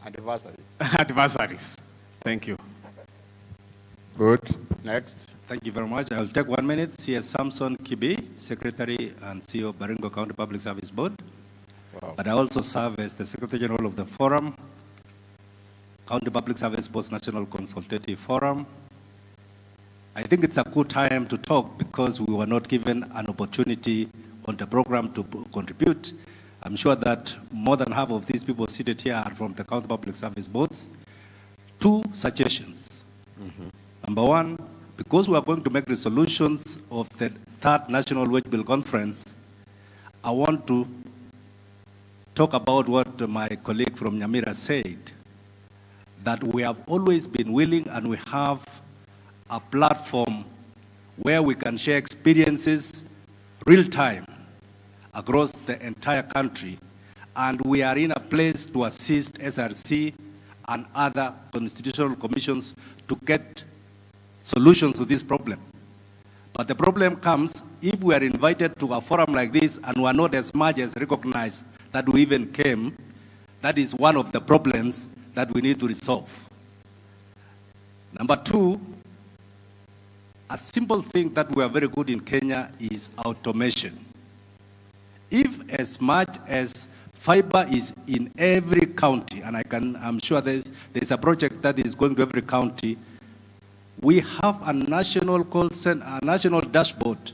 Adversaries. Adversaries. Thank you. Good. Next. Thank you very much. I'll take 1 minute. C.S. Samson Kibi, Secretary and CEO, Baringo County Public Service Board. Wow. But I also serve as the Secretary General of the Forum, County Public Service Board's National Consultative Forum. I think it's a good time to talk because we were not given an opportunity on the program to contribute. I'm sure that more than half of these people seated here are from the County Public Service Boards. Two suggestions. Number one, because we are going to make resolutions of the third National Wage Bill Conference, I want to talk about what my colleague from Nyamira said, that we have always been willing and we have a platform where we can share experiences real time across the entire country, and we are in a place to assist SRC and other constitutional commissions to get solutions to this problem. But the problem comes if we are invited to a forum like this and we are not as much as recognized that we even came. That is one of the problems that we need to resolve. Number two, a simple thing that we are very good in Kenya is automation. If as much as fiber is in every county, and I'm sure there's a project that is going to every county, we have a national call center, a national dashboard,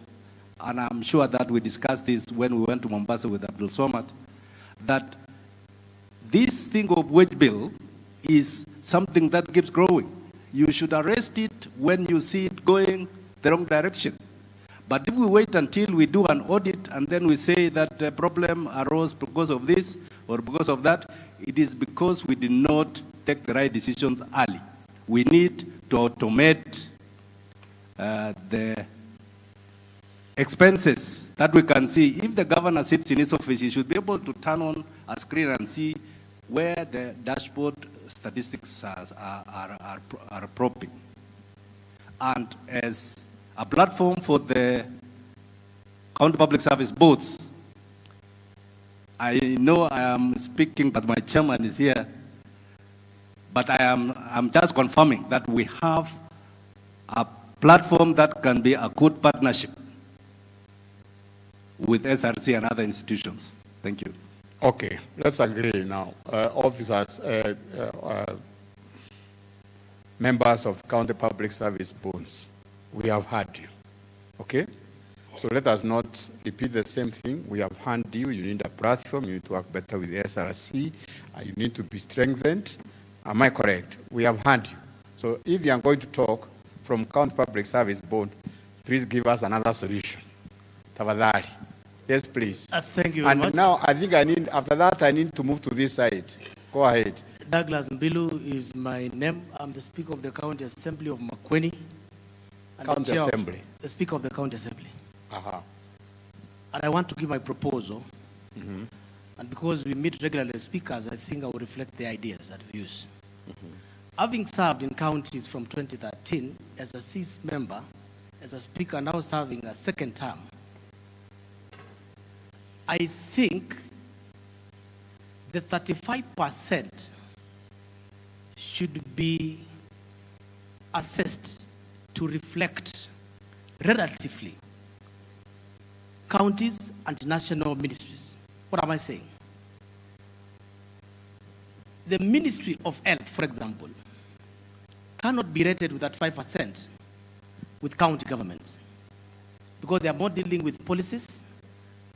and I'm sure that we discussed this when we went to Mombasa with Abdul Somad, that this thing of wage bill is something that keeps growing. You should arrest it when you see it going the wrong direction. But if we wait until we do an audit and then we say that the problem arose because of this or because of that, it is because we did not take the right decisions early. We need to automate the expenses that we can see. If the governor sits in his office, he should be able to turn on a screen and see where the dashboard statistics are propping. And as a platform for the county public service boards, I know I am speaking, but my chairman is here, but I'm just confirming that we have a platform that can be a good partnership with SRC and other institutions. Thank you. Okay, let's agree now. Officers, members of county public service boards, we have heard you, okay? So let us not repeat the same thing. We have heard you. You need a platform. You need to work better with the SRC. You need to be strengthened. Am I correct? We have heard you. So if you are going to talk from county public service board, please give us another solution. Tafadhali. Yes, please. Thank you very much. And now I think after that, I need to move to this side. Go ahead. Douglas Mbilu is my name. I'm the Speaker of the County Assembly of Makueni. County Assembly. The Speaker of the County Assembly. Uh-huh. And I want to give my proposal. Mm-hmm. And because we meet regularly as speakers, I think I will reflect the ideas and views. Mm-hmm. Having served in counties from 2013 as a CIS member, as a speaker, now serving a second term, I think the 35% should be assessed to reflect relatively counties and national ministries. What am I saying? The Ministry of Health, for example, cannot be rated with that 5% with county governments because they are more dealing with policies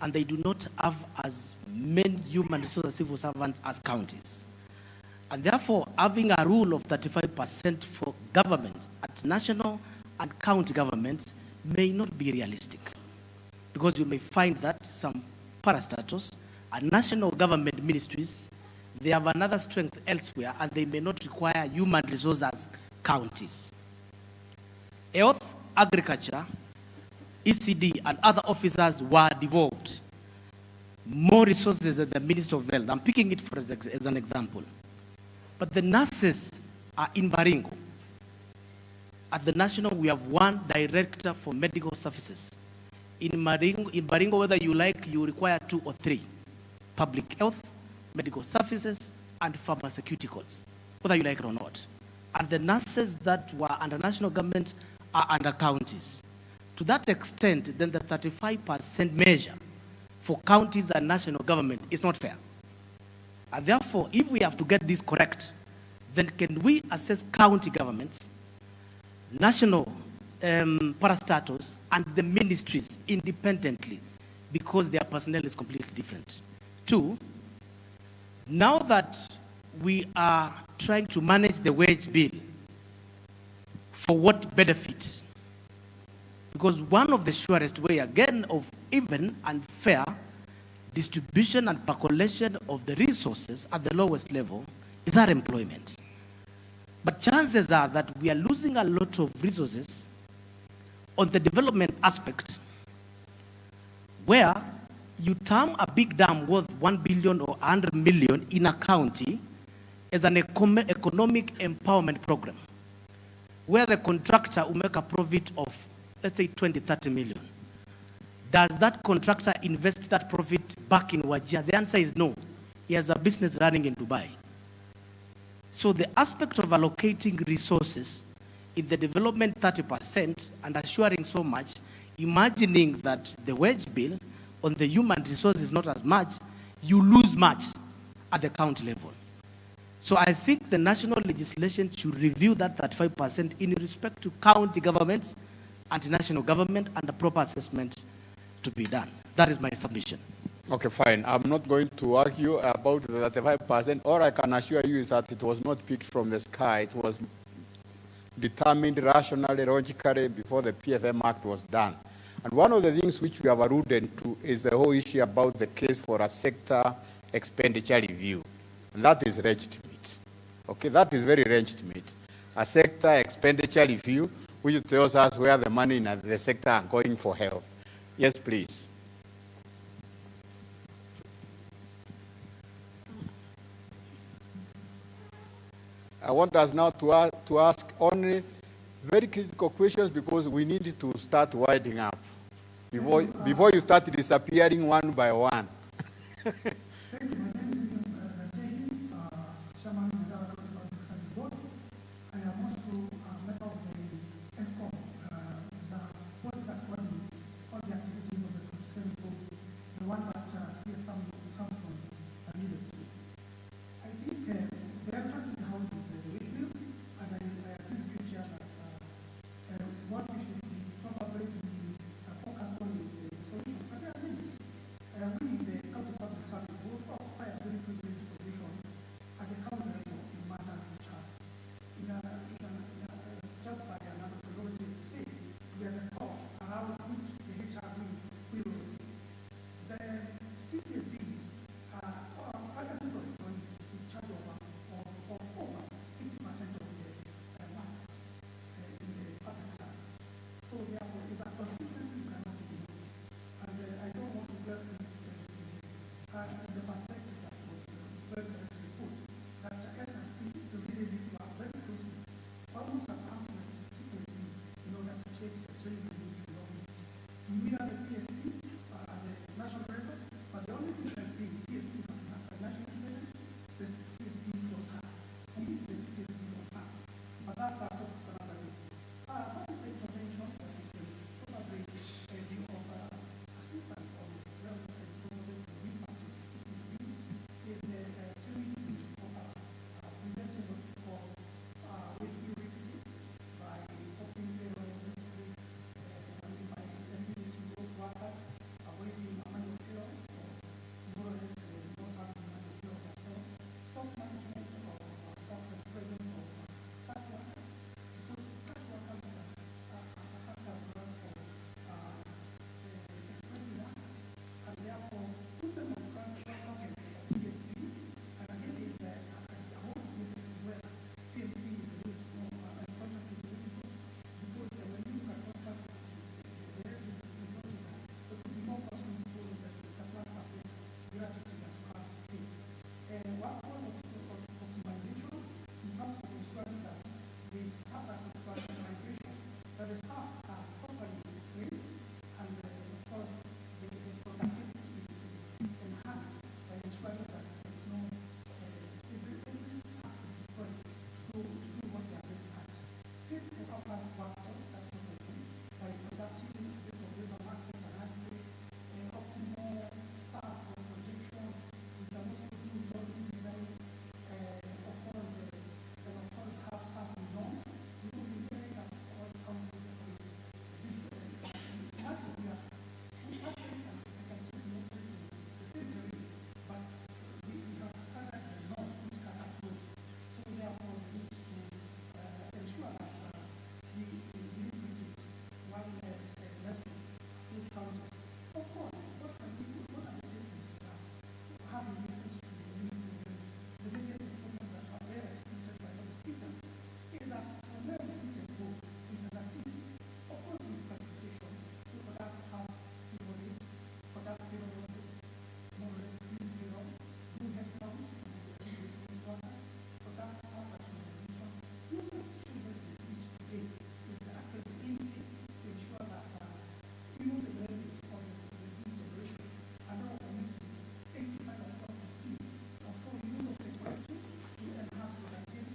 and they do not have as many human resources civil servants as counties. And therefore, having a rule of 35% for government at national and county governments may not be realistic. Because you may find that some parastatals and national government ministries, they have another strength elsewhere and they may not require human resources as counties. Health, agriculture, ECD and other officers were devolved more resources at the Ministry of Health. I'm picking it as an example. But the nurses are in Baringo. At the national, we have one director for medical services. In Baringo, whether you like, you require 2 or 3. Public health, medical services, and pharmaceuticals, whether you like it or not. And the nurses that were under national government are under counties. To that extent, then the 35% measure for counties and national government is not fair. And therefore, if we have to get this correct, then can we assess county governments, national parastatals, and the ministries independently because their personnel is completely different? 2, now that we are trying to manage the wage bill, for what benefit? Because one of the surest way, again, of even and fair distribution and percolation of the resources at the lowest level is our employment. But chances are that we are losing a lot of resources on the development aspect, where you term a big dam worth 1 billion or 100 million in a county as an economic empowerment program, where the contractor will make a profit of, let's say, 20, 30 million. Does that contractor invest that profit back in Wajir? The answer is no. He has a business running in Dubai. So the aspect of allocating resources in the development 30% and assuring so much, imagining that the wage bill on the human resource is not as much, you lose much at the county level. So I think the national legislation should review that 35% in respect to county governments and national government, and a proper assessment to be done. That is my submission. Okay, fine. I'm not going to argue about the 35%. All I can assure you is that it was not picked from the sky. It was determined rationally, logically, before the PFM Act was done. And one of the things which we have alluded to is the whole issue about the case for a sector expenditure review. And that is wretched meat. Okay, that is very wretched meat. A sector expenditure review which tells us where the money in the sector are going for health. Yes, please. I want us now to ask only very critical questions, because we need to start winding up before you start disappearing one by one.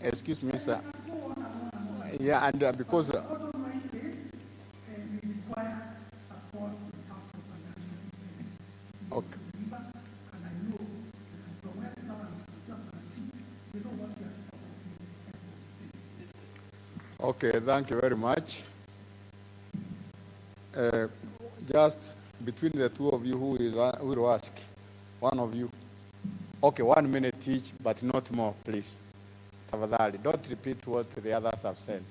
Excuse me, sir. Yeah, and because... Okay. Okay, thank you very much. Just between the two of you, who will ask? One of you. Okay, 1 minute each, but not more, please. Tafadhali, don't repeat what the others have said.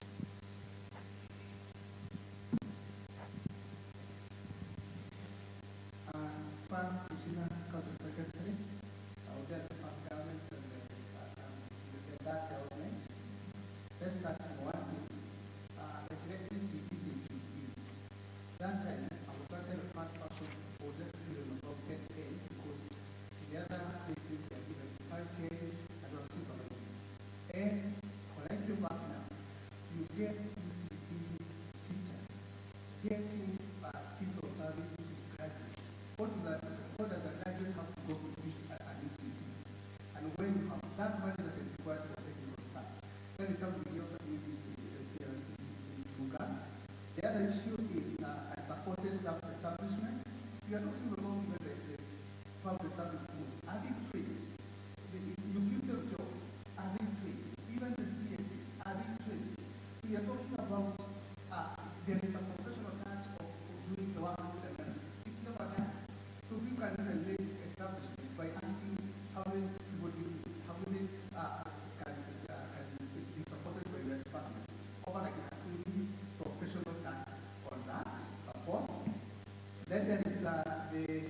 Then there is the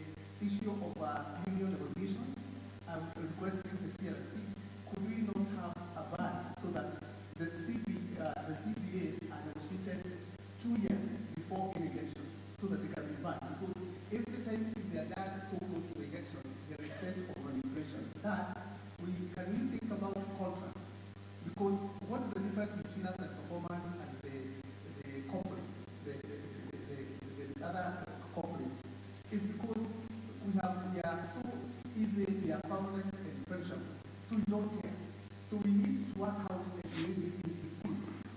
issue of union negotiations. I'm requesting the CLC, could we not have a ban so that the CBAs are negotiated 2 years before any election so that they can be banned? Because every time they are done so close to elections, there is set of remuneration. That can we think about contracts? Because what is the difference between us and performance and the corporates, the other corporates? Is because we are so easy, we are permanent and pressure, so we don't care. So we need to work out the way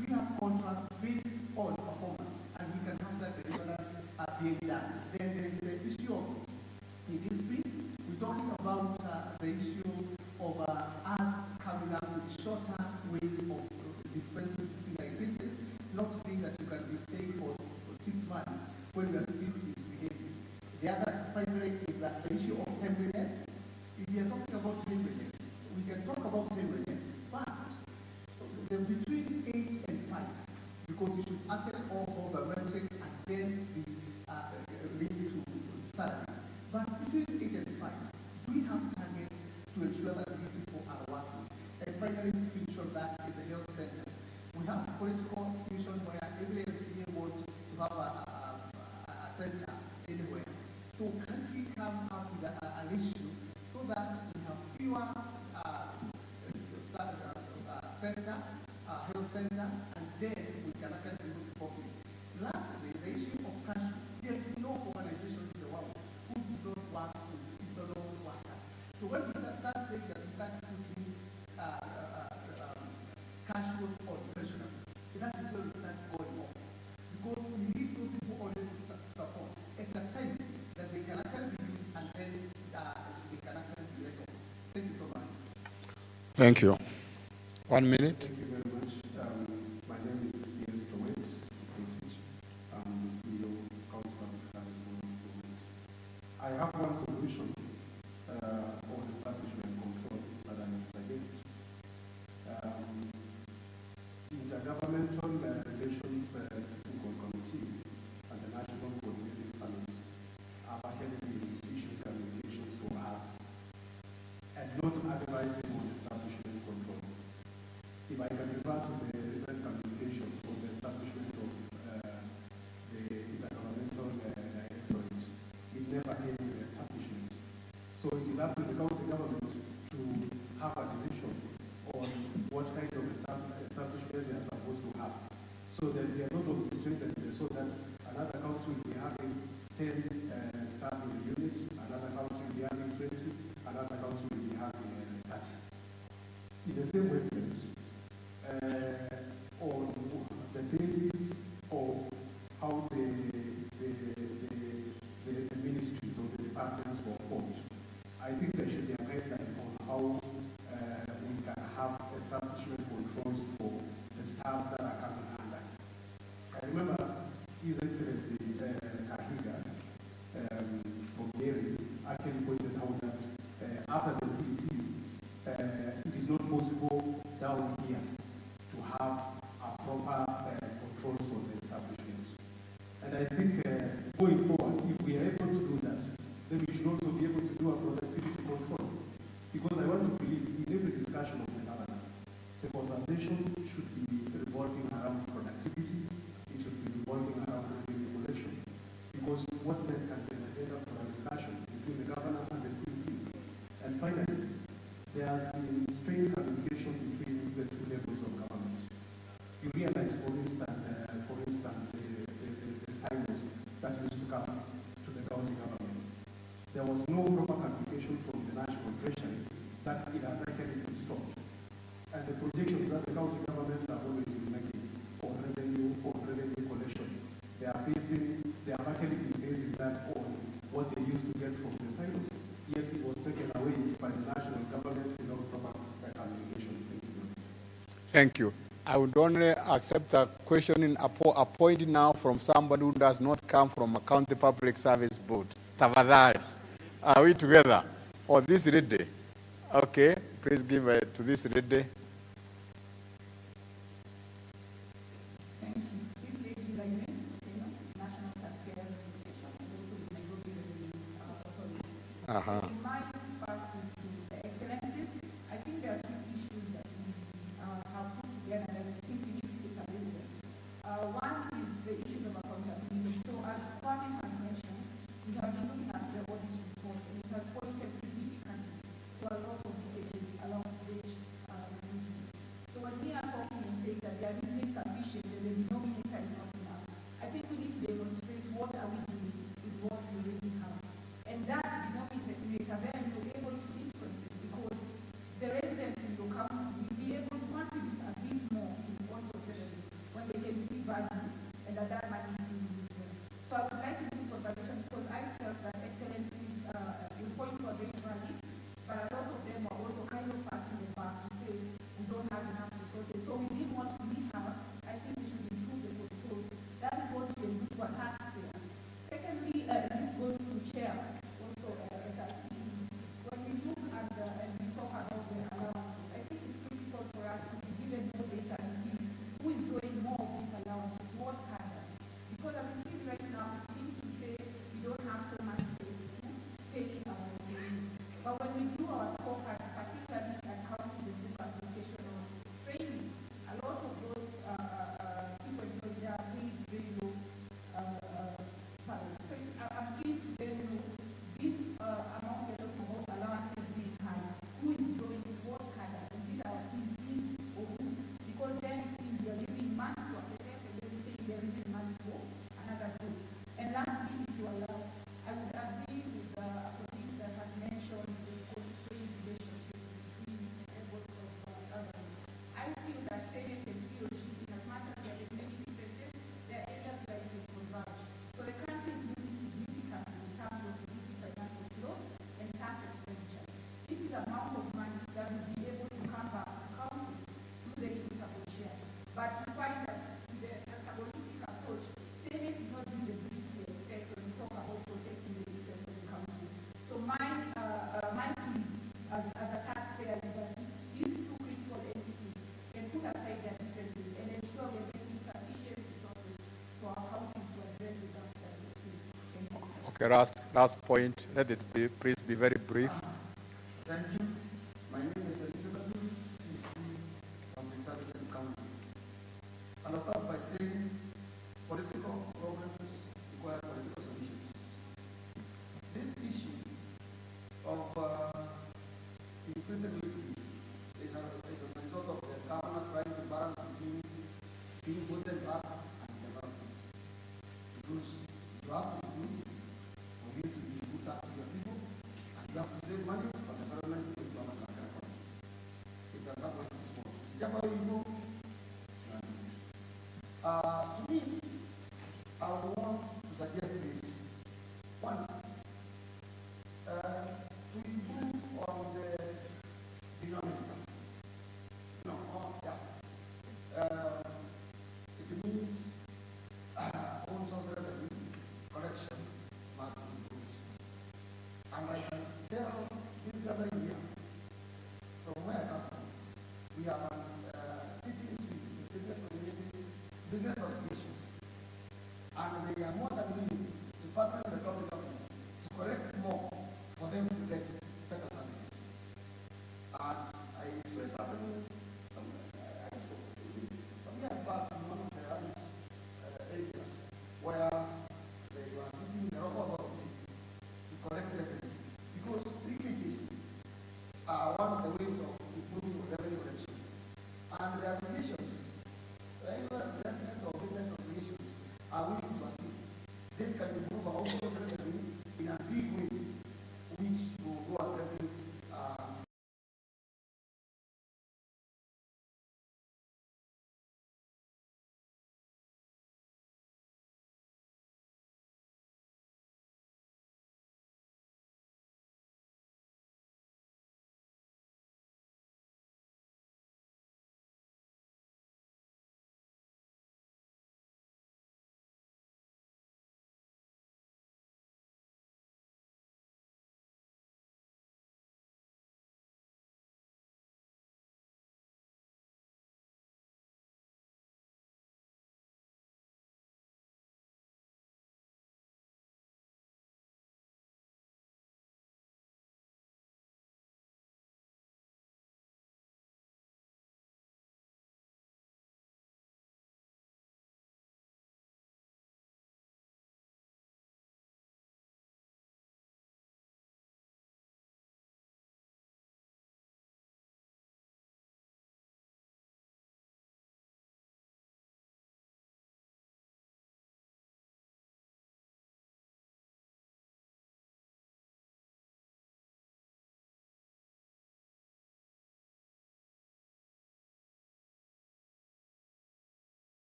we have contracts based on performance, and we can have that deliverance being done. Then there is the issue of dispute. We're talking about the issue of us coming up with shorter ways of dispensing things like this. Is not to think that you can be staying for 6 months when we are still misbehaving. The other finally is that the issue of timeliness. If we are talking about timeliness, we can talk about timeliness, but between 8 and 5, because it should actually all over metric and then be linked to salary. But between 8 and 5, we have targets to ensure that these people are working. And finally, to ensure that is the health center. We have a political situation where every MCA wants to have a center anywhere. So can we come up with an issue so that we have fewer centers, health centers, and then we can actually do it properly. Lastly, the issue of cash. There is no organization in the world who does not work with seasonal workers. So when we start saying that we start putting cash flows on pensioners, that is where we start going off. Because we need those people already to support at a time that they can actually be used and then they can actually be let off. Thank you so much. Thank you. 1 minute. Thank you very much. My name is C.S. Towet. I'm the CEO of County Public Service Movement. I have one solution on establishment control that I will suggest. Intergovernmental Relations Technical Committee and the National Coordinating Summit have actually issued communications to us and not advising on establishment controls. If I can refer to the recent communication on the establishment of the Intergovernmental Directorate, it never came to the establishment. So it is up to the county government to have a decision on what kind of establishment they are supposed to have. So that we are not restricted so that another country will be having 10 staff in the unit, another country will be having 20, another country will be having 30. In the same way, establishment controls for the staff that are coming under. I remember His Excellency Kahiga from Mary actually pointed out that after the CECs, it is not possible down here to have a proper controls on the establishment. And I think going forward, if we are able to do that, then we should also be able to do a productivity control. Because I want to believe in every discussion of the governance, the conversation should be revolving around productivity, it should be revolving around revenue collection. Because what then can be an agenda for a discussion between the governor and the CECs. And finally, there has been strained communication between the two levels of government. You realize, for instance, the silos that used to come to the county governments. There was no proper communication from the national treasury that it has actually been stopped. And the projections that the county governments have always been making on revenue collection, they have actually been basing that on what they used to get from the silos, yet it was taken away by the national government without proper communication. Thank you. Thank you. I would only accept a question in a point now from somebody who does not come from a county public service board. Tavadari. Are we together? Or this lady? Okay, please give it to this lady. Thank you. This lady is National Taxpayers Association, also the Nairobi Authority. My first is to the excellencies. I think there are two issues that we have put together that I think we need to take a look at. One is the issues of accountability. So as Kwame has mentioned, we have been looking at the audit report, and it has pointed significantly to a lot of leakages along which so when we are talking and saying that there is insufficient and the denominator is not enough, I think we need to demonstrate what are we doing with what we already have. And that denominator then will be able to influence it, because the residents in your county will be able to contribute a bit more in what was said when they can see value and that money is being used well. So I would like to do this conversation because I felt that excellencies in points were very valid, but a lot of them are also kind of passing the back to say we don't have enough resources. So within what we have, I think we should improve the control. That is what we can do for taxpayers. Secondly, this goes to chair, also SRC. When we look at and we talk about the allowances, I think it's critical for us to be given more data and see who is drawing more of these allowances, what cadre. Because as it is right now, it seems to say we don't have so much space to pay our employees. But when we do our scorecards, particularly at counting the book application or training, a lot of those people they are paid very low salaries. So I'm keen to then know this amount we're talking about allowances being high, who is drawing what cadre? Is it our CC or who? Because then it seems we are giving money to a person and then we say there isn't money for another group. And lastly, if you allow, I would agree with a colleague that has mentioned the constrained relationships between levels of government. I feel that Senate and COG, in as much as there are many differences, there are areas where they converge. So the country is moving significantly in terms of reducing financial flow and tax expenditure. This is the amount of money that will be able to come back to county through the equitable share. But we find that the antagonistic approach, Senate is not doing the brief we expect when we talk about protecting the interests of the county. So my plea as a taxpayer is that these two critical entities can put aside their differences and ensure we're getting sufficient resources for our counties to address the gaps that we see. Thank you. Okay, last point. Let it be, please be very brief. Thank you. My name is NWBC Public Service and County. And I'll start by saying political problems require political solutions. This issue of inflated liquidity is a result of the government trying to balance between being voted back and development. Because you have to produce for you to be good up to your people, and you have to save money for the government to implement that economy. It's that way it is working. Whichever way you go, to me, I would want to suggest this. One, to improve on the denominator. No, we have cities with the business communities, business associations, and they are more than willing to partner with the county government to collect more for them to get better services. And I saw it happen some years back in one of the areas where they were sitting in the local authority to collect revenue. Because leakages are one of the ways of improving revenue collection. And the associations, even residents or business associations, are willing to assist. This can improve our own social revenue in a big way, which will go addressing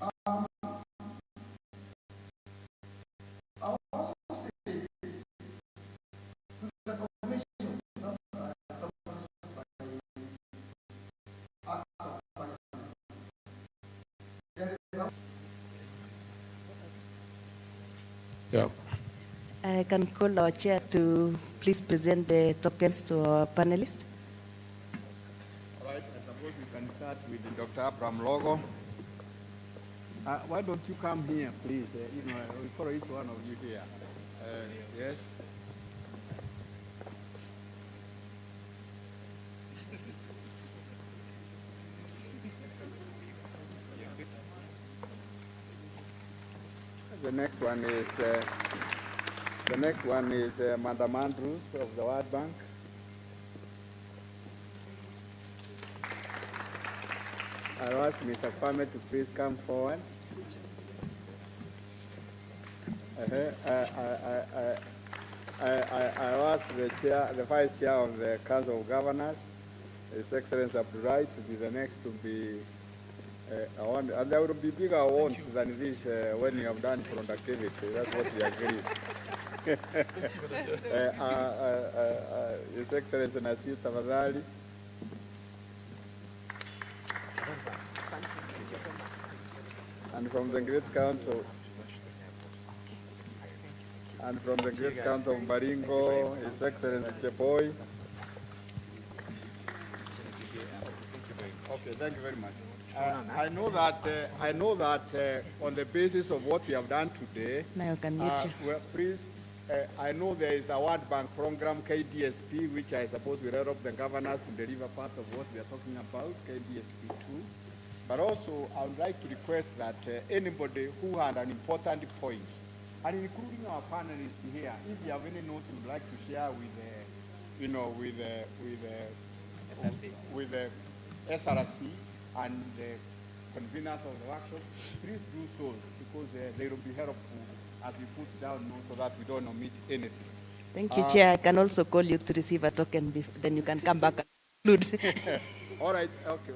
I also say the commission not established by acts of parliament. There is a Yeah. I can call our chair to please present the tokens to our panelists. All right, I suppose we can start with Dr. Abraham Logo. Why don't you come here, please? We follow each one of you here. Yes. The next one is Madam Andrews of the World Bank. I'll ask Mr. Kwame to please come forward. I'll ask the Vice Chair of the Council of Governors, His Excellency Abdullah, to be the next to be and there will be bigger awards than this when you have done productivity. That's what we agreed. His Excellency Nasir Tafadhali. And from the Great Council, of Baringo, His Excellency Cheboy. Okay, thank you very much. I know that on the basis of what we have done today, well, please, I know there is a World Bank program, KDSP, which I suppose will help the governors to deliver part of what we are talking about, KDSP 2. But also, I would like to request that anybody who had an important point, and including our panelists here, if you have any notes you would like to share with the SRC and the conveners of the workshop, please do so, because they will be helpful as we put down notes so that we don't omit anything. Thank you, Chair. I can also call you to receive a token, then you can come back and conclude. All right, okay.